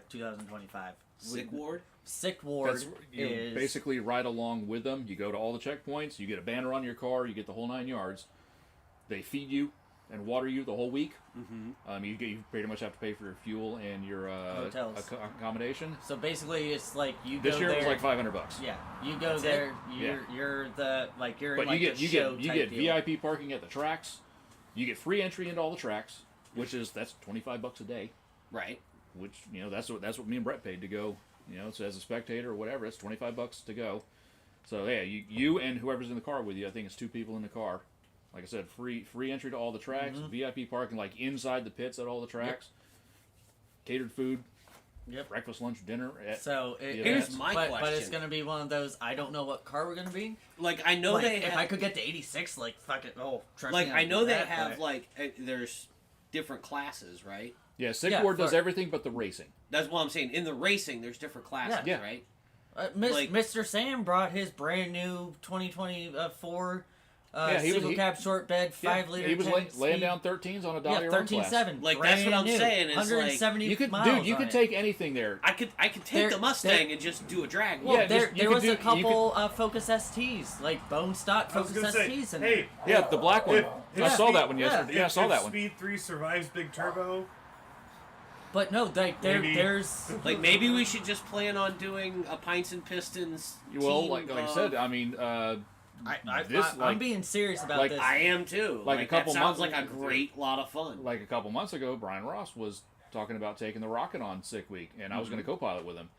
2025. Sick Ward. Sick Ward That's you is basically ride along with them. You go to all the checkpoints. You get a banner on your car. You get the whole 9 yards. They feed you and water you the whole week. You pretty much have to pay for your fuel and your Hotels. accommodation. So basically, it's like you This go year there. it was like $500. Yeah, you go That's there. it? You're the you're But in like you get the show you type get deal. VIP parking at the tracks. You get free entry into all the tracks, that's $25 a day. Right. which that's what me and Brett paid to go. So as a spectator or whatever, it's $25 to go. So yeah, you and whoever's in the car with you, I think it's 2 people in the car. Like I said, free entry to all the tracks, VIP parking like inside the pits at all the tracks, catered food, breakfast, lunch, dinner. So here's my question. But it's gonna be one of those. I don't know what car we're gonna be. Like I know if I could get to 86, like fuck it. Oh, trust me. Like I know they have there's different classes, right? Yeah, Sick Ward does everything but the racing. That's what I'm saying. In the racing, there's different classes, right? Mr. Sam brought his brand new 2024 he single cab short bed 5-liter. He was laying down 13s on a dollar. 13.7. Like that's what I'm saying. It's 170 like, miles. You could take anything there. I could take the Mustang and just do a drag. Well, there was a couple Focus STs, like bone stock Focus STs in there. Yeah, the black one. I saw that one yesterday. Yeah, I saw that one. Speed 3 survives Big Turbo. But no, there's like maybe we should just plan on doing a Pints and Pistons. Well, team like I said, I mean, I'm being serious about this. I am too. Like a couple that sounds months, like a great lot of fun. Like a couple months ago, Brian Ross was talking about taking the Rocket on Sick Week, and I was going to co-pilot with him,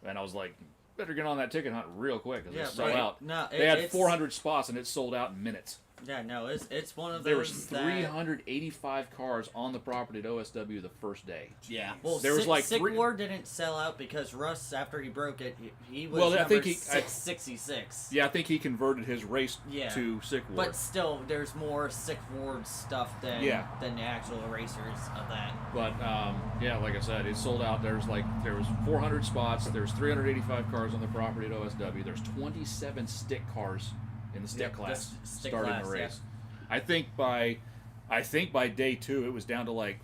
and I was like, better get on that ticket hunt real quick because it's sold out. No, they had 400 spots, and it sold out in minutes. Yeah, no, it's one of those. There was 385 cars on the property at OSW the first day. Yeah. Well, there was Sick Ward didn't sell out because Russ, after he broke it, he was I think 666. Yeah, I think he converted his race to Sick Ward. But still, there's more Sick Ward stuff than the actual racers of that. But like I said, it sold out. There was 400 spots. There's 385 cars on the property at OSW. There's 27 stick cars in the stick class starting the race. I think by day 2 it was down to like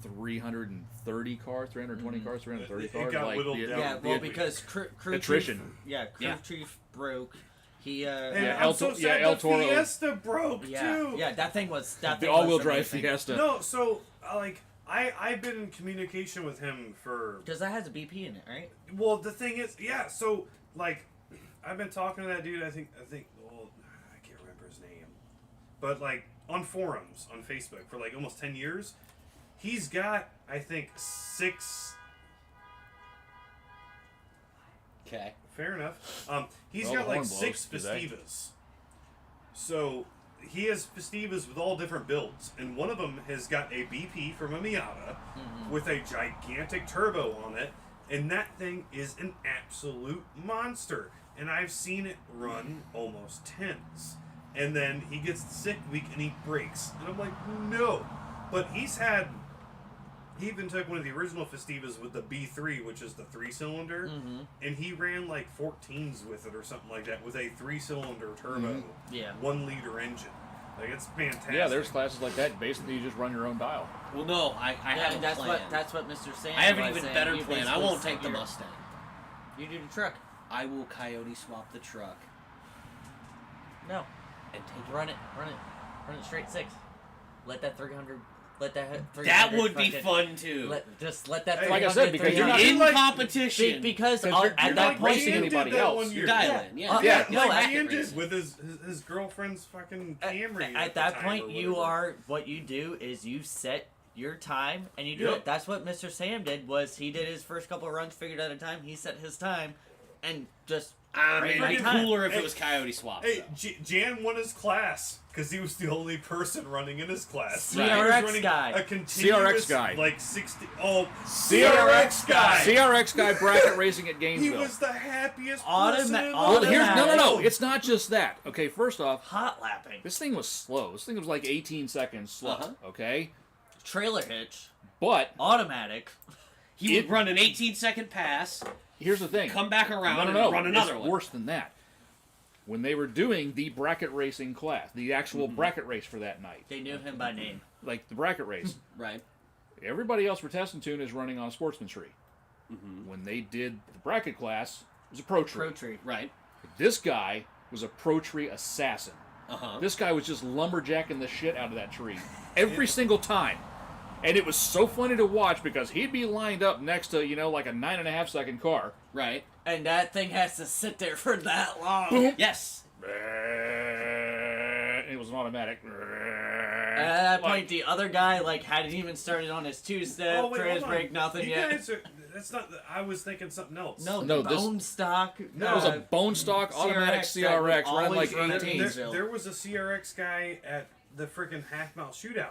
330 cars, 320 cars, 330 cars. It got whittled down. Yeah, well, because crew attrition. Crew chief broke. He El Toro. Fiesta broke too. Yeah, that thing was the all-wheel drive Fiesta. No, so I've been in communication with him for because that has a BP in it, right? Well, the thing is, so like I've been talking to that dude. I think. Well, I can't remember his name, but like on forums on Facebook for like almost 10 years, he's got I think 6. Okay. Fair enough. He's got like 6 Festivas. So he has Festivas with all different builds, and one of them has got a BP from a Miata with a gigantic turbo on it, and that thing is an absolute monster. And I've seen it run almost 10s. And then he gets the Sick Week and he breaks. And I'm like, no. But he even took one of the original Festivas with the B3, which is the 3-cylinder, and he ran like 14s with it or something like that with a 3-cylinder turbo, 1-liter engine. Like, it's fantastic. Yeah, there's classes like that. Basically, you just run your own dial. Well, no, I have that's a plan. That's what Mr. Sam. I have an even better plan. I won't take the Mustang. You do the truck. I will coyote swap the truck. No. And take run it straight 6. Let that 300. Let that 300. That would be fun too. Let that. Like I said, because you're not in competition. Because you're at that not point, racing anybody else. You're dialing. No, like Ian did with his girlfriend's fucking Camry. At that point, what you do is you set your time and you do it. That's what Mr. Sam did. Was he did his first couple of runs, figured out a time. He set his time, and just. It'd be cooler if it was coyote swap. Hey, Jan won his class because he was the only person running in his class. CRX guy. A continuous, CRX guy. Like 60. Oh, CRX guy. CRX guy bracket racing at Gainesville. He was the happiest person in the well, world. no. It's not just that. Okay, first off, hot lapping. This thing was slow. This thing was like 18 seconds slow. Okay. Trailer hitch. But automatic. He would run an 18-second pass. Here's the thing. Come back around and run another one. Worse than that. When they were doing the bracket racing class, the actual bracket race for that night. They knew him by name. Like the bracket race. Right. Everybody else for Test and Tune is running on a Sportsman tree. When they did the bracket class, it was a Pro Tree. Pro Tree. Right. This guy was a Pro Tree assassin. This guy was just lumberjacking the shit out of that tree. Every single time. And it was so funny to watch because he'd be lined up next to, like a 9.5 second car. Right. And that thing has to sit there for that long. Boom. Yes. It was an automatic. at that point, the other guy hadn't even started on his two-step, Oh, wait, press hold on. break, nothing You yet. guys are, that's not. I was thinking something else. No, No, the this- bone stock. It was a bone stock automatic CRX that would CRX running always like run at 18. Gainesville. There was a CRX guy at the freaking half-mile shootout.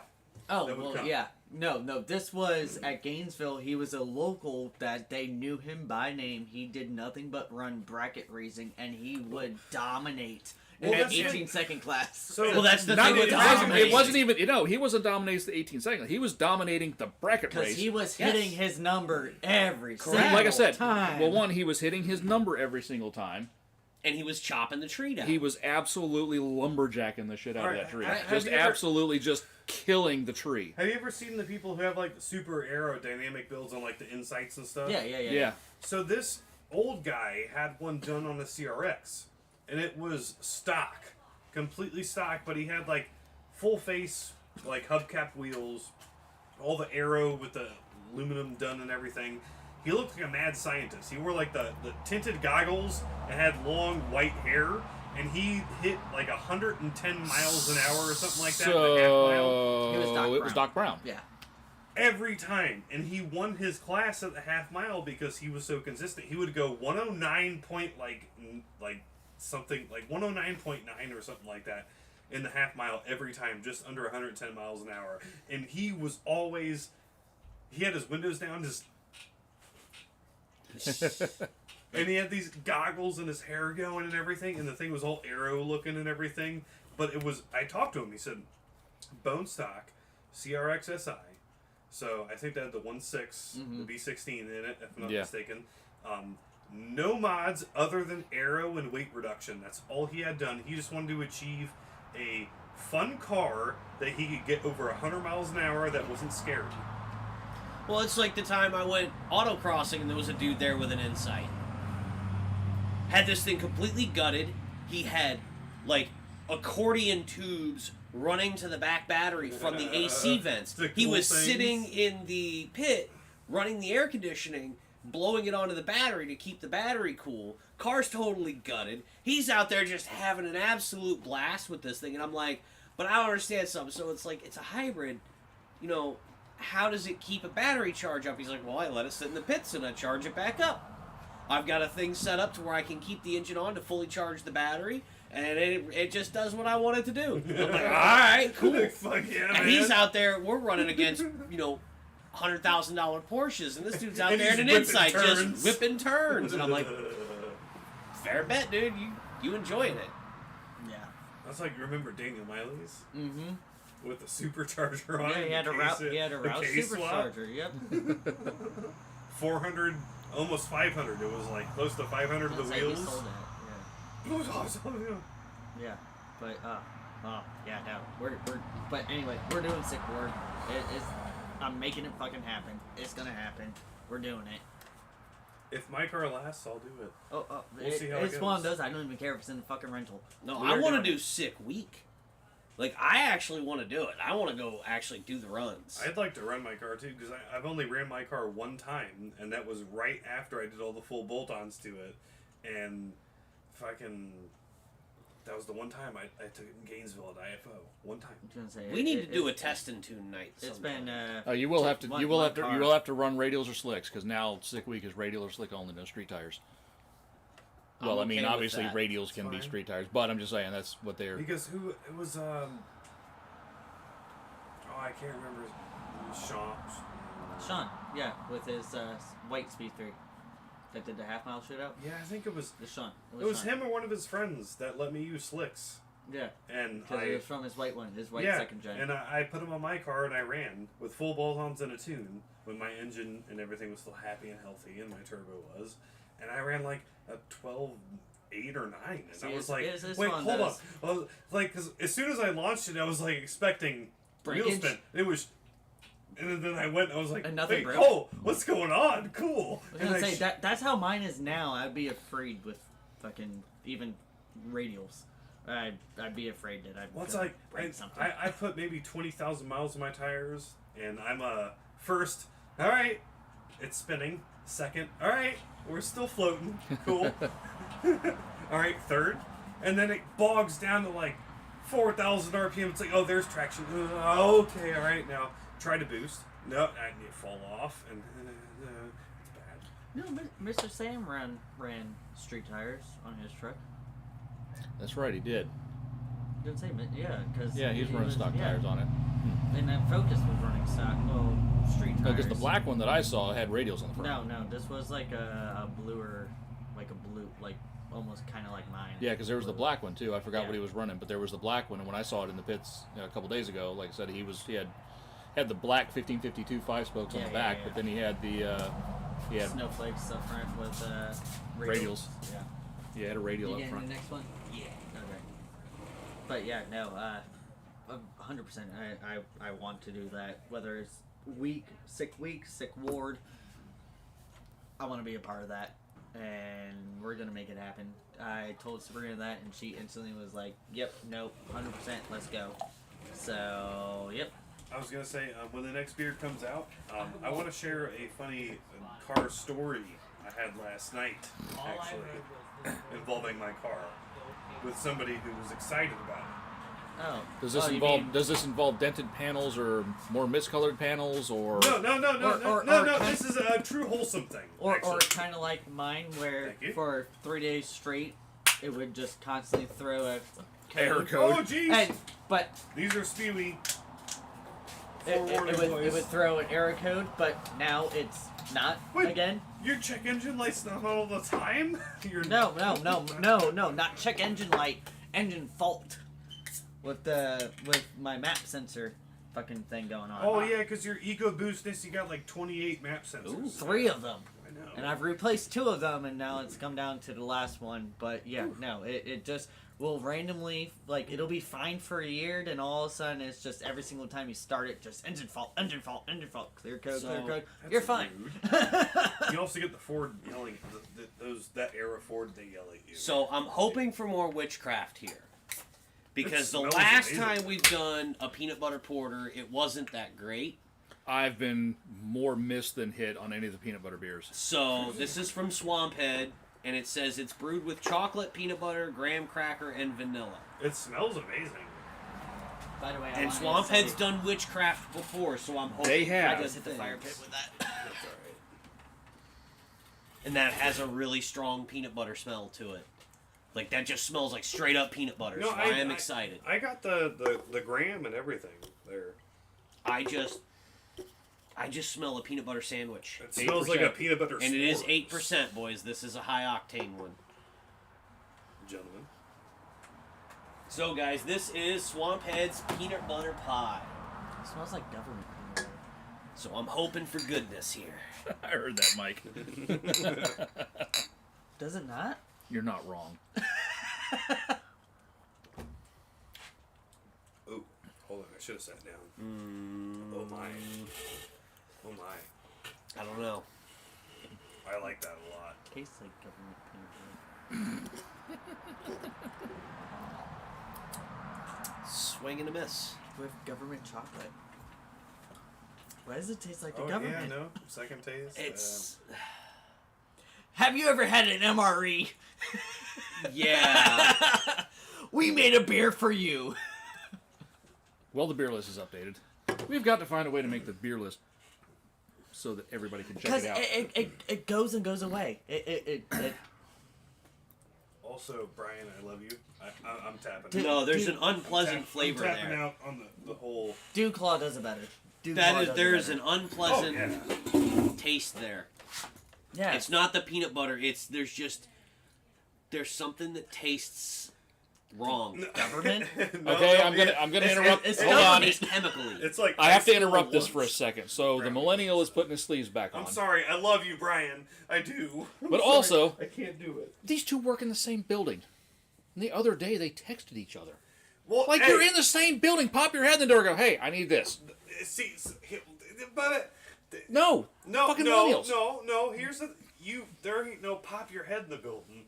Oh, that would well, come. yeah. No, this was at Gainesville. He was a local that they knew him by name. He did nothing but run bracket racing, and he would dominate in Well, the that's the 18-second class. So Well, that's the Not, thing with it, the wasn't, domination. it wasn't even, he wasn't dominating the 18 seconds. He was dominating the bracket Because race. he was Yes. hitting his number every Correct. single Like I said, time. well, one, he was hitting his number every single time. And he was chopping the tree down. He was absolutely lumberjacking the shit out of Alright, that tree. have Just you ever- absolutely just killing the tree. Have you ever seen the people who have super aerodynamic builds on the insights and stuff? Yeah. So this old guy had one done on a CRX, and it was stock, completely stock, but he had full face hubcap wheels, all the aero with the aluminum done and everything. He looked like a mad scientist. He wore the tinted goggles and had long white hair, and he hit 110 miles an hour or something like that. in the half mile. He was Doc it was Brown. Doc Brown. Yeah. Every time, and he won his class at the half mile because he was so consistent. He would go 109 point something 109.9 or something like that in the half mile every time, just under 110 miles an hour. And he was always, he had his windows down, just and he had these goggles and his hair going and everything, and the thing was all aero looking and everything. But it was, I talked to him, he said, bone stock, CRX SI. So I think that had the 1.6, the B16 in it, if I'm not mistaken. No mods other than aero and weight reduction. That's all he had done. He just wanted to achieve a fun car that he could get over 100 miles an hour that wasn't scary. Well, it's like the time I went autocrossing and there was a dude there with an Insight. Had this thing completely gutted. He had accordion tubes running to the back battery from the AC vents. The He cool was things. sitting in the pit running the air conditioning, blowing it onto the battery to keep the battery cool. Car's totally gutted. He's out there just having an absolute blast with this thing, and I'm like, but I don't understand something. So it's it's a hybrid, how does it keep a battery charge up? He's like, well, I let it sit in the pits and I charge it back up. I've got a thing set up to where I can keep the engine on to fully charge the battery, and it just does what I want it to do. I'm like, all right, cool. Fuck yeah, And man. he's out there, we're running against, $100,000 Porsches, and this dude's out And there he's in an whipping Insight turns. just whipping turns. And I'm like, fair bet, dude. You enjoying it. Yeah. That's remember Daniel Miley's? Mm-hmm. With the supercharger on Yeah, it. he had a route. He had a the route case swap. supercharger. Yep. 400, almost 500. It was close to 500 of the That's how he wheels. sold that. It was awesome. Yeah. But yeah, no, we're but anyway, we're doing sick work. It's I'm making it fucking happen. It's gonna happen. We're doing it. If my car lasts, I'll do it. We'll see how it it's one of goes. those. I don't even care if it's in the fucking rental. No, We I are want to doing do sick week. I actually want to do it. I want to go actually do the runs. I'd like to run my car too, because I've only ran my car one time, and that was right after I did all the full bolt-ons to it. And that was the one time I took it in Gainesville at IFO. One time. I was gonna say, We need to do a test and tune night. It's sometime. been You will have to. one- You will one have to. car. You will have to run radials or slicks because now sick week is radial or slick only, no street tires. I'm Well, I okay mean, with obviously that. radials can be fine. street tires, but I'm just saying that's what they're. Because it was I can't remember. It was Sean, yeah, with his white Speed 3 that did the half-mile shootout. Yeah, I think it was. It was Sean. It was Sean. him or one of his friends that let me use slicks, Yeah, and because it was from his white one, his white yeah, second gen. and I put him on my car and I ran with full bolt-ons and a tune when my engine and everything was still happy and healthy and my turbo was, and I ran a 12.8 or 9, and See, I was it's wait, one of hold on, those- well, because as soon as I launched it, I was expecting wheel Breakage? spin. It was. And then I went. I was like, And nothing "Wait, broke. oh, what's going on? Cool." I was And gonna I say that's how mine is now. I'd be afraid with fucking even radials. I'd be afraid that I'd Well, it's break something. I put maybe 20,000 miles on my tires, and I'm first. All right, it's spinning. Second, all right, we're still floating. Cool. All right, third, and then it bogs down to 4,000 RPM. It's like, oh, there's traction. Okay, all right, now try to boost. No, I need to fall off, and it's bad. No, Mr. Sam ran street tires on his truck. That's right, he did. Didn't say, yeah, because He's running stock tires on it. And that Focus was running street tires. Because the black one that I saw had radials on the front. No, this was like a bluer, like almost kind of like mine. Yeah, because there was the black one too. I forgot Yeah. what he was running, but there was the black one. And when I saw it in the pits a couple days ago, like I said, he had the black 1552 5-spokes on the back, but then he had the snowflakes up front with radials. Yeah. He had a radial up You front. getting the next one? Yeah. Okay. But yeah, no, 100%. I want to do that. Whether it's sick ward, I want to be a part of that, and we're gonna make it happen. I told Sabrina that, and she instantly was like, "Yep, nope, 100%, let's go." So, yep. I was gonna say when the next beer comes out, I want to share a funny car story I had last night, actually, involving my car with somebody who was excited about it. Oh. Does this involve dented panels or more miscolored panels or? No. This is a true wholesome thing. Or kind of like mine, where for 3 days straight, it would just constantly throw a error code. Oh, jeez. And, but these are spewy. it would throw an error code, but now it's not again. Your check engine light's not on all the time? No, not check engine light, engine fault. With my map sensor fucking thing going on. Oh yeah, because your EcoBoost, you got like 28 map sensors. Ooh, 3 of them. I know. And I've replaced 2 of them, and now it's come down to the last one. But yeah, no, it just will randomly, like, it'll be fine for a year, then all of a sudden it's just every single time you start it, just engine fault, clear code, you're fine. You also get the Ford yelling, that era Ford, they yell at you. So I'm hoping for more witchcraft here. Because the smells last amazing. time we've done a peanut butter porter, it wasn't that great. I've been more missed than hit on any of the peanut butter beers. So this is from Swamphead, and it says it's brewed with chocolate, peanut butter, graham cracker, and vanilla. It smells amazing. By the way, And Swamphead's done witchcraft before, so I'm hoping They have. I just hit the fire pit with that. That's alright. And that has a really strong peanut butter smell to it. Like, that just smells like straight up peanut butter, so I am excited. I got the gram and everything there. I just smell a peanut butter sandwich. It smells like a peanut butter And it is s'mores. 8%, boys. This is a high octane one. Gentlemen. So, guys, this is Swamphead's peanut butter pie. It smells like government peanut butter. So I'm hoping for goodness here. I heard that, Mike. Does it not? You're not wrong. Oh, hold on. I should have sat down. Oh, my. Oh, my. I don't know. I like that a lot. Tastes like government peanut butter. Swing and a miss. With government chocolate. Why does it taste like the Oh, government? yeah, no. Second taste. It's... Have you ever had an MRE? Yeah. We made a beer for you. Well, the beer list is updated. We've got to find a way to make the beer list so that everybody can check Because it out. it goes and goes away. It Also, Brian, I love you. I'm tapping No, there's Dude, an unpleasant I'm flavor tapping there. out on the whole... Dew Claw does it better. There is an unpleasant Oh, yeah. taste there. Yeah. It's not the peanut butter. There's something that tastes wrong. government. Okay, I'm gonna interrupt. it's Hold on. It's chemically. It's like I have to ice cream interrupt this for a once. second. So the millennial is putting his sleeves back on. I'm sorry. I love you, Brian. I do. I'm But sorry. also- I can't do it. These two work in the same building. And the other day they texted each other. Well, Like, hey, you're in the same building. Pop your head in the door and go, hey, I need this. See, but No. no, Fucking no, millennials. no. Here's the there ain't no pop your head in the building.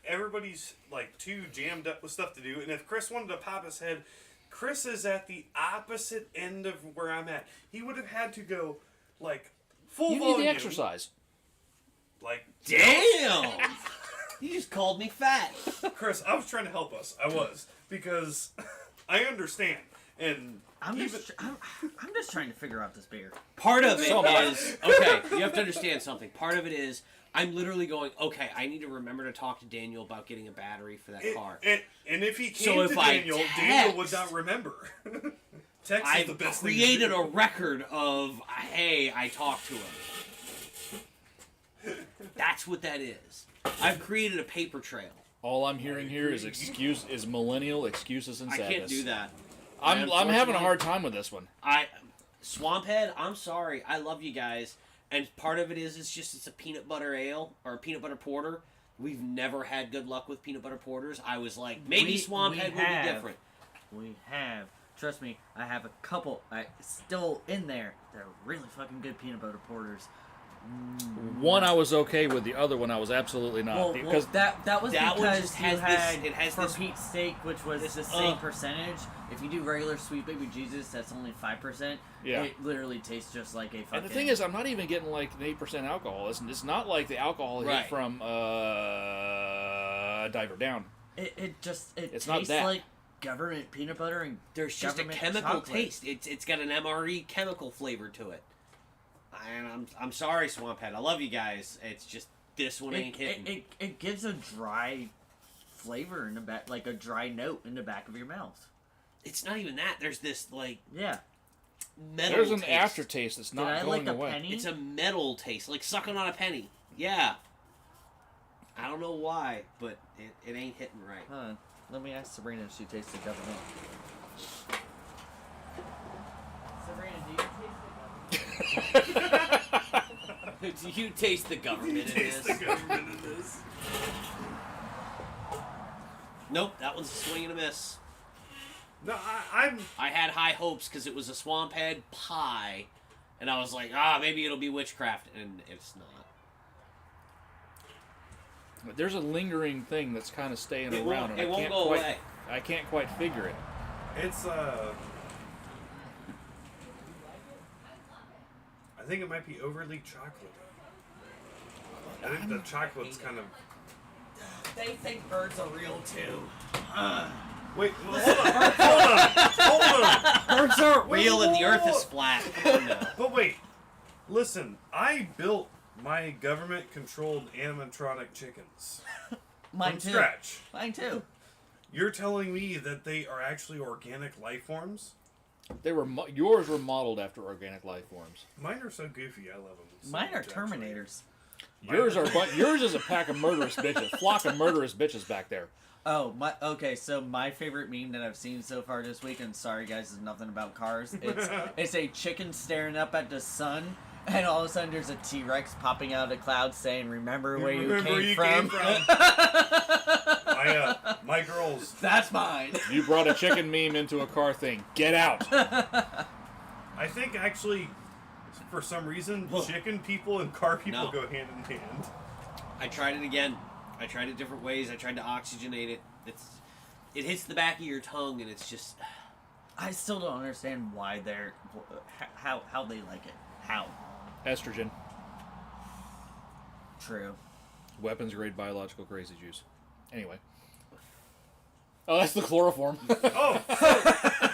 Everybody's like too jammed up with stuff to do. And if Chris wanted to pop his head, Chris is at the opposite end of where I'm at. He would have had to go like full You volume. need the exercise. Like Damn! You just called me fat. Chris, I was trying to help us. I was because I understand. And I'm just trying to figure out this beer. Part of it So am I. is okay. You have to understand something. Part of it is I'm literally going. Okay, I need to remember to talk to Daniel about getting a battery for that car. And if he came So to if I Daniel, text- Daniel would not remember. Text is I've the best thing to created do. a record of hey, I talked to him. That's what that is. I've created a paper trail. All I'm hearing here is millennial excuses and I sadness. can't do that. I'm having a Unfortunately, hard time with this one. Swamphead, I'm sorry. I love you guys. And part of it is it's a peanut butter ale or a peanut butter porter. We've never had good luck with peanut butter porters. I was like, maybe Swamphead will be different. We have. Trust me, I have a couple still in there. They're really fucking good peanut butter porters. One I was okay with, the other one I was absolutely not. Well, that was that one because just you has had this- it has for this- Pete's sake, which was the same percentage. If you do regular Sweet Baby Jesus, that's only 5%. Yeah. It literally tastes just like a fucking... And the thing is, I'm not even getting like an 8% alcohol. It's not like the alcohol hit from Diver Down. It It's tastes not that. like government peanut butter and There's just a government chemical chocolate. taste. It's got an MRE chemical flavor to it. And I'm sorry, Swamphead. I love you guys. It's just this one ain't hitting. It gives a dry flavor in the back, like a dry note in the back of your mouth. It's not even that. There's this like Yeah. metal. There's an taste. aftertaste that's Did not I going like a away. penny? It's a metal taste, like sucking on a penny. Yeah. I don't know why, but it ain't hitting right. Hold on. Let me ask Sabrina if she tastes the government. Sabrina, do you taste the government? Do you taste the government in Taste this? the government in this. Nope, that one's a swing and a miss. No, I'm. I had high hopes because it was a Swamphead pie, and I was like, maybe it'll be witchcraft, and it's not. But there's a lingering thing that's kind of staying It around, won't, and it I won't can't go quite. away. I can't quite figure it. It's I think it might be overly chocolatey. I think the chocolate's kind of. They think birds are real too. Wait, hold on. Birds aren't real Whoa, and the whoa, earth whoa. is flat. Come on now. But wait, listen. I built my government-controlled animatronic chickens Mine from too. scratch. Mine too. You're telling me that they are actually organic life forms? They were yours were modeled after organic life forms. Mine are so goofy. I love them. So Mine are much, actually. Terminators. Yours are yours is a pack of murderous bitches, flock of murderous bitches back there. Oh, okay, so my favorite meme that I've seen so far this week, and sorry guys, it's nothing about cars. It's a chicken staring up at the sun, and all of a sudden there's a T-Rex popping out of the clouds saying, remember where you came from? My girls. That's mine. You brought a chicken meme into a car thing. Get out. I think actually, for some reason, chicken people and car people No. go hand in hand. I tried it again. I tried it different ways. I tried to oxygenate it. It hits the back of your tongue, and it's just. I still don't understand why they're how they like it. How? Estrogen. True. Weapons grade biological crazy juice. Anyway. Oh, that's the chloroform. Oh,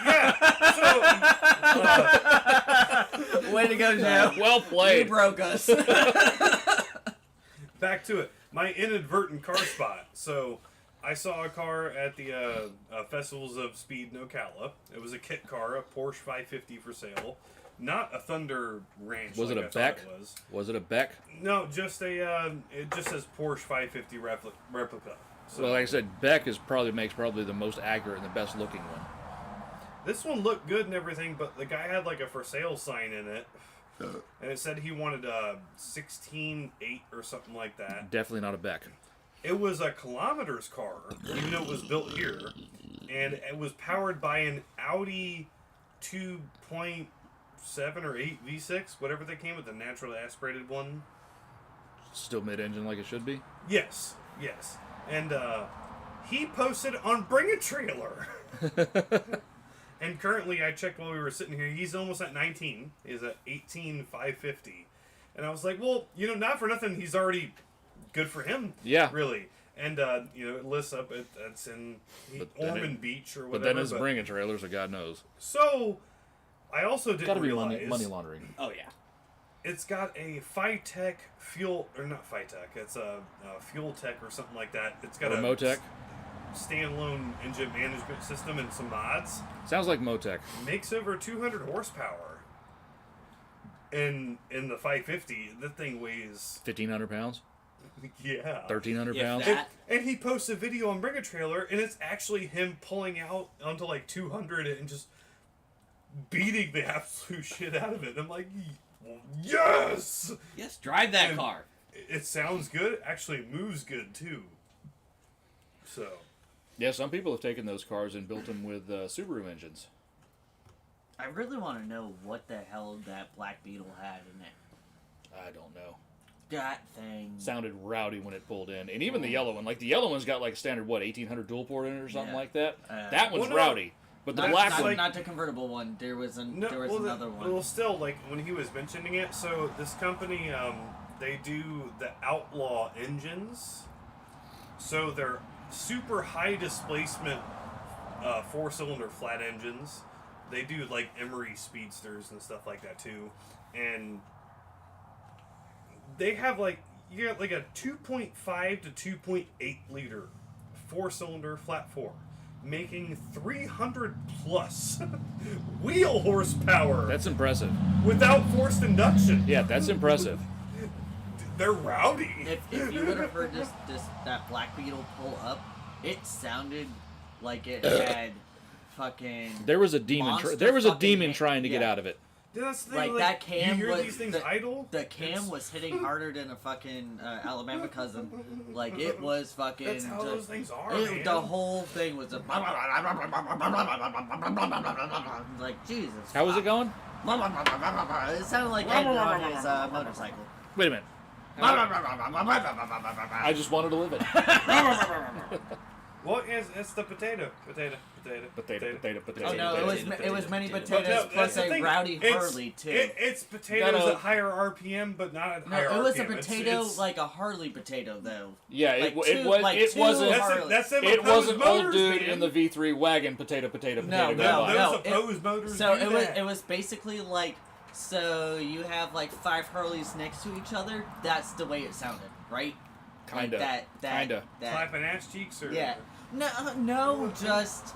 yeah. Way to go, Joe. Well You played. broke us. Back to it. My inadvertent car spot. So, I saw a car at the Festivals of Speed in Ocala. It was a kit car, a Porsche 550 for sale. Not a Thunder Ranch. Was like it a I thought Beck? It was. Was it a Beck? No, just a. It just says Porsche 550 replica. So Well, like I said, Beck makes the most accurate and the best looking one. this one looked good and everything, but the guy had like a for sale sign in it, and it said he wanted a 16.8 or something like that. Definitely not a Beck. It was a kilometers car, even though it was built here, and it was powered by an Audi 2.7 or 8 V6, whatever they came with, the naturally aspirated one. Still mid-engine like it should be. Yes. And he posted on Bring a Trailer. And currently, I checked while we were sitting here, he's almost at 19. He's at 18,550. And I was like, well, not for nothing, he's already good for him. Yeah. Really. And it lists up. It's in Ormond Beach or whatever. But then it's bringing trailers, so God knows. So, I also didn't Got to be realize money laundering. Oh yeah. it's got a Phytech fuel, or not Phytech. It's a Fuel Tech or something like that. It's got Motec. Standalone engine management system and some mods. Sounds like Motec. Makes over 200 horsepower. In the 550, the thing weighs 1,500 pounds. 1,300 If pounds. that- And he posts a video on Bring a Trailer, and it's actually him pulling out onto like 200 and just beating the absolute shit out of it. And I'm like, yes! Yes, drive that And car. It sounds good. It actually moves good too. So, Yeah, some people have taken those cars and built them with Subaru engines. I really want to know what the hell that Black Beetle had in it. I don't know. That thing. Sounded rowdy when it pulled in, and even the yellow one. Like the yellow one's got like a standard 1800 dual port in it or something Yeah. like that. That one's well, no. rowdy, but the Not, black not, one. not the convertible one. There was another one. Well, still, like when he was mentioning it, so this company, they do the Outlaw engines. So they're super high displacement, 4-cylinder flat engines. They do like Emery Speedsters and stuff like that too, and they have you got like a 2.5 to 2.8 liter 4-cylinder flat 4, making 300 plus wheel horsepower. That's impressive. Without forced induction. Yeah, that's impressive. They're rowdy. If you would have heard that Black Beetle pull up, it sounded like it had fucking. There was a demon. monster There was a fucking demon man- trying to get yeah. out of it. That's the Like thing, that cam you hear was these things the, idle. The cam it's- was hitting harder than a fucking Alabama cousin. Like it was fucking. That's how those things are, man. The whole thing was a. Like Jesus. How was it going? It sounded like Edgar on his motorcycle. Wait a minute. I just wanted to live it. Well, it's the potato. Potato. Oh no, it was many But potatoes no, plus that's the a thing. rowdy It's- Harley too. It's potatoes No. at higher RPM, but not at No, higher RPM. it was a potato It's- like a Harley potato though. Yeah, Like it two- was. like It two wasn't. Harley- That's them It opposed wasn't old motors, dude man. in the V3 wagon. Potato. No, goodbye. Those it- opposed motors. So do it was that. basically like, so you have like 5 Harleys next to each other. That's the way it sounded, right? Kinda. Like Kinda. that. clapping ass cheeks, or Yeah. No, just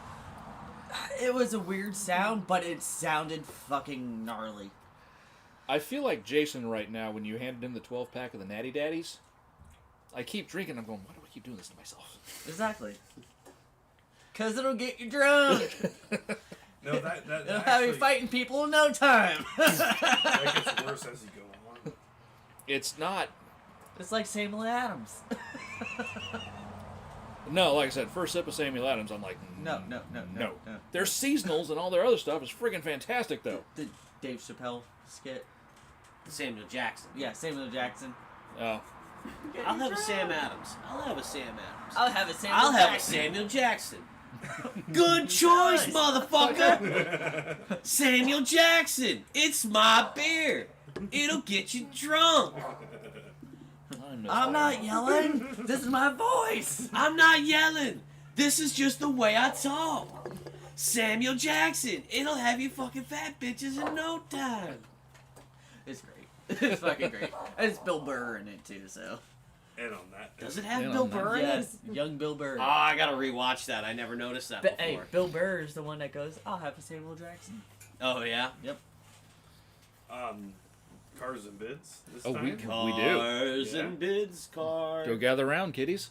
it was a weird sound, but it sounded fucking gnarly. I feel like Jason right now when you handed him the 12-pack of the Natty Daddies. I keep drinking. I'm going, why do I keep doing this to myself? Exactly. Cause it'll get you drunk. No, that It'll have actually, you fighting people in no time. that gets worse as you go on. It's not. It's like Samuel Adams. No, like I said, first sip of Samuel Adams, I'm like, No. Their seasonals and all their other stuff is friggin' fantastic, though. The Dave Chappelle skit. Samuel Jackson. Yeah, Samuel Jackson. Oh, I'll have a Sam Adams. I'll have a Sam Adams. I'll have a Samuel I'll have a Jackson. Samuel Jackson. Good choice, motherfucker. Samuel Jackson. It's my beer. It'll get you drunk. I'm not yelling. This is my voice. I'm not yelling. This is just the way I talk. Samuel Jackson. It'll have you fucking fat bitches in no time. It's great. It's fucking great. And it's Bill Burr in it too, so. And on that, Does it have Yeah, Bill on that. Burr in it? Yes, young Bill Burr. Oh, I gotta rewatch that. I never noticed that But, before. hey, Bill Burr is the one that goes, I'll have a Samuel Jackson. Oh, yeah? Yep. Cars and bids. This Oh, time. we do. Cars Yeah. and bids, cars. go gather around, kiddies.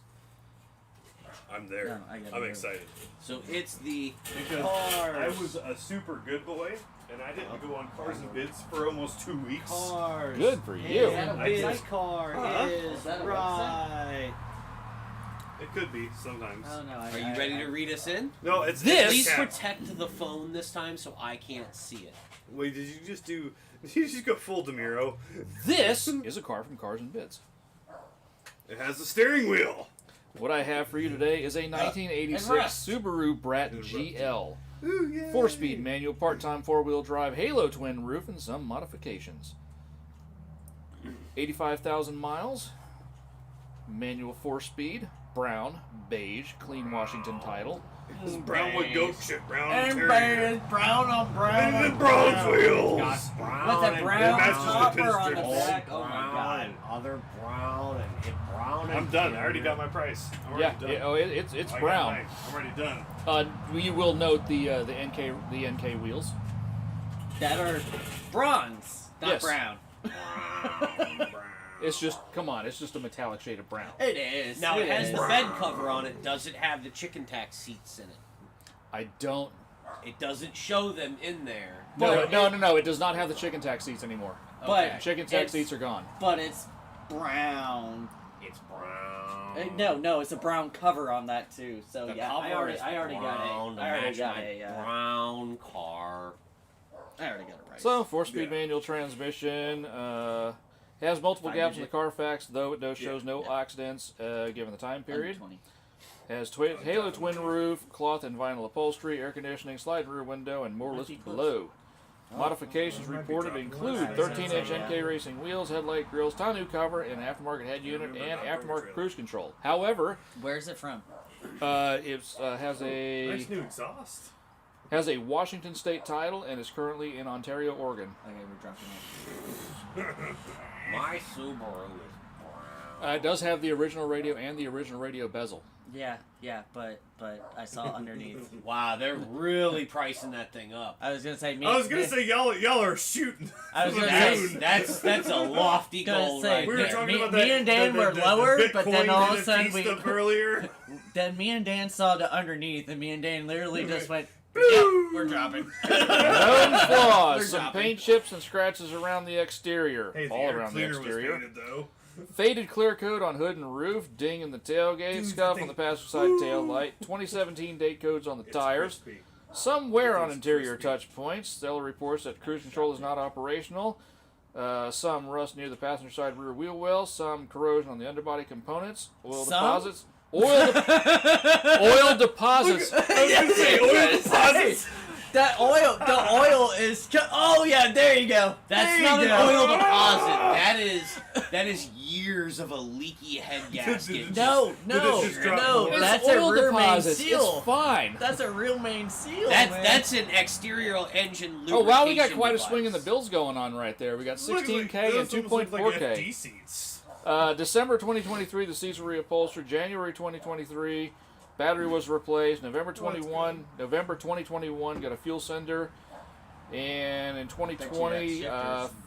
I'm there. No, I gotta I'm go. excited So it's the because cars. I was a super good boy, and I didn't go on Cars and Bids for almost 2 weeks. Cars. Good for you. And I biz just- car Huh? is Is that a right. It could be sometimes. I don't know. Are you ready to read us in? No, it's This- Please cap. protect the phone this time so I can't see it. Wait, did you just do? Did you just go full DeMiro? This is a car from Cars and Bids. It has the steering wheel. What I have for you today is a 1986 rest. Subaru Brat GL. Ooh, yeah. 4-speed manual part-time 4-wheel drive Halo twin roof and some modifications. 85,000 miles. Manual 4-speed. brown, beige, clean Washington title. This is brown with goat shit, brown And interior. brown on brown. And on the bronze brown. wheels. Got brown With a and brown matches the topper on the Pistons. back. Oh my brown god. and other brown and brown. I'm done. I already got my price. I'm Yeah, already done. it's I got brown. mine. I'm already done. You will note the NK wheels. That are bronze, not Yes. brown. Brown. It's just, come on, it's just a metallic shade of brown. It is. Now it has is. the bed cover on it. Does it have the chicken tax seats in it? I don't. It doesn't show them in there. No. It does not have the chicken tax seats anymore. But Okay. Chicken tax it's- seats are gone. But it's brown. It's brown. No, it's a brown cover on that too. So The yeah, cover I already is got brown it. to I already match got my it. brown car. I already got a price. So, 4-speed Yeah. manual transmission. Has multiple gaps in the digit. Carfax, though it shows no accidents given the time period. 120. Has Halo twin roof, cloth and vinyl upholstery, air conditioning, slide rear window, and more listed below. Modifications might be reported dropping include lines. 13-inch Yeah. NK Racing wheels, headlight grills, tonneau cover, and aftermarket head unit, remember and that aftermarket trailer. cruise control. However, Where's it from? it has a Nice new exhaust. Washington State title and is currently in Ontario, Oregon. Okay, we're dropping it. My Subaru is brown. It does have the original radio and the original radio bezel. Yeah, but I saw underneath. Wow, they're really pricing that thing up. I was gonna say. I was gonna say y'all are shooting. I was from the gonna moon. That's a lofty Gonna goal say, right We were there. talking Me- about me that. and Dan were lower, but then Bitcoin all of a NFT sudden we- stuff earlier. Then me and Dan saw the underneath, and me and Dan literally just went, Yep, we're dropping. Known flaws: We're some dropping. paint chips and scratches around the exterior, Hey, the all air around the cleaner was exterior. painted though. Faded clear coat on hood and roof, ding in the tailgate, Dude, scuff that on the thing- passenger side tail light, 2017 date codes on the It's tires, crispy. some wear on It's interior crispy. touch points. Stella reports that cruise control is not operational. Some rust near the passenger side rear wheel well, some corrosion on the underbody components, oil Some? deposits. Oil deposits. I was gonna say oil deposits. The oil is. Oh yeah, there you go. That's There not you an go. oil deposit. That is years of a leaky head gasket. No, Did it just drop no, more? It's that's oil a rear main deposits. seal. It's fine. That's a real main seal. That's man. that's an exterior engine lubrication. Oh wow, we got quite device. a swing in the bills going on right there. We got 16K and Those almost look 2.4K. Like FD seats. December 2023, the seats were reupholstered. January 2023, battery was replaced. November 2021, got a fuel sender. And in 2020,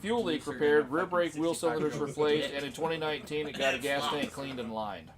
fuel leak repaired, rear brake wheel cylinders replaced, and in 2019, it got a gas tank cleaned and lined.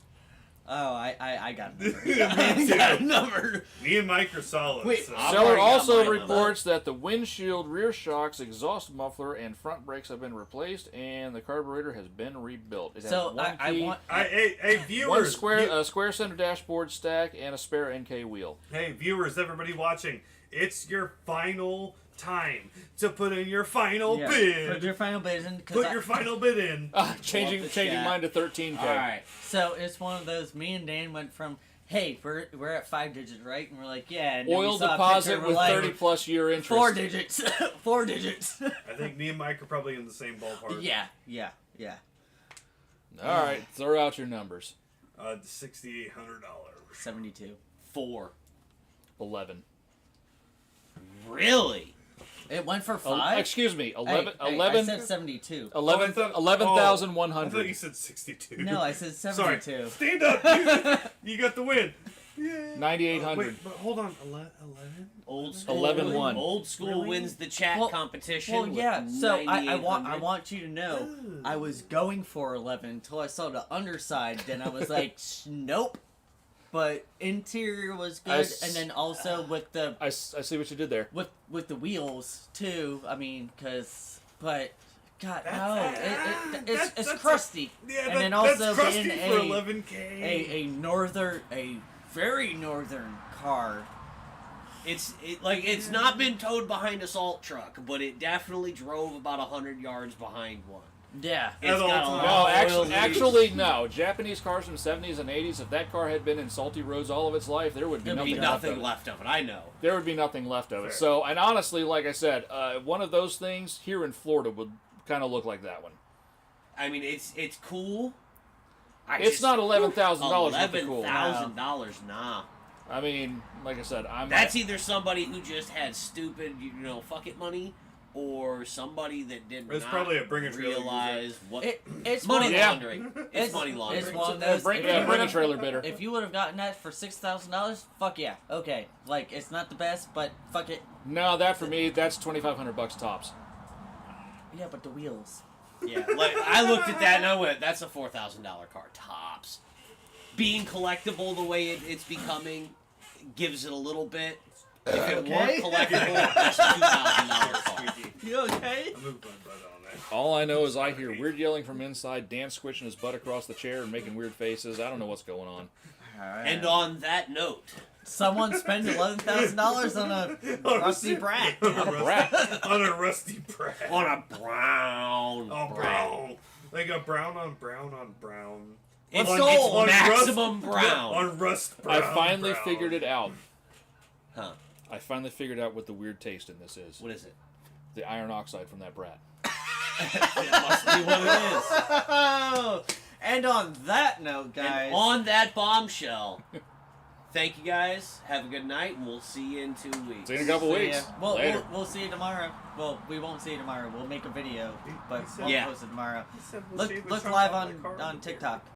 Oh, I got it. Me too. Got a number. Me and Mike are solid. Wait, so. I'll Seller bring up also mine. reports that the windshield, rear shocks, exhaust muffler, and front brakes have been replaced, and the carburetor has been rebuilt. It has So one I key, want. Hey, one viewers. square center dashboard stack, and a spare NK wheel. Hey, viewers, everybody watching, it's your final time to put in your final Yeah, bid. put your final bid in. Put your final bid in. Changing the changing chat. mine to 13K. All right. So it's one of those. Me and Dan went from, hey, we're at 5 digits, right? And we're like, yeah. And then Oil we saw a deposit picture, we're with like, 30+ year interest. 4 digits. 4 digits. I think me and Mike are probably in the same ballpark. yeah. All right, throw out your numbers. $6,800. 72. 4. 11. Really? It went for 5. Excuse me, 11. Hey, 11. I said 72. 11 I thought you 11,100. said 62. No, I said Sorry. 72. Stand up. You got the win. Yeah. 9,800. Wait, but hold on. 11? Old school. 11-1. Old school Really? wins the chat Well- competition. Well, with yeah. So I want 9,800. you to know I was going for 11 until I saw the underside. Then I was like, nope. But interior was good, and then also with the I see what you did there. with the wheels too. I mean, but God, That's- no, it's that's crusty. Yeah, And then also that's crusty being for a- 11K. a very northern car. It's not been towed behind a salt truck, but it definitely drove about 100 yards behind one. Yeah. It's all got a time. lot No, of oil actually, leaks. no. Japanese cars from the 70s and 80s, if that car had been in salty roads all of its life, there would be There'd be nothing, nothing left of it. left of it. I know. There would be nothing left of it. Fair. So, and honestly, like I said, one of those things here in Florida would kind of look like that one. I mean, it's cool. It's not $11,000 with the cool. $11,000, nah. I mean, like I said, That's either somebody who just had stupid, fuck it money, or somebody that did It's not probably a bring a trailer realize what It's money one- laundering. It's money It's laundering. one of those. bring if you a would've- trailer bidder. If you would have gotten that for $6,000, fuck yeah, okay. Like it's not the best, but fuck it. No, that for me, that's $2,500 tops. Yeah, but the wheels. Yeah, like I looked at that and I went, "That's a $4,000 car tops." Being collectible the way it's becoming gives it a little bit. If it Okay. weren't collectible, that's a $2,000 car. You okay? I moved my butt on that. All I know is I hear weird yelling from inside, Dan squishing his butt across the chair and making weird faces. I don't know what's going on. And on that note, Someone spent $11,000 on a rusty brat. I'm a brat. On a rusty brat. on a brown, Oh, brown. Like a brown on brown on brown. It's On- sold on maximum rust, brown. On rust brown. I finally brown. figured it out. Huh? I finally figured out what the weird taste in this is. What is it? The iron oxide from that brat. It must be what it is. And on that note, guys. And on that bombshell, thank you guys. Have a good night, and we'll see you in 2 weeks. See you in a couple See weeks. ya. Well, Later. we'll see you tomorrow. Well, we won't see you tomorrow. We'll make a video, but He said- we'll Yeah. post it tomorrow. He said we'll see Look the look trunk live on the car on over there. TikTok.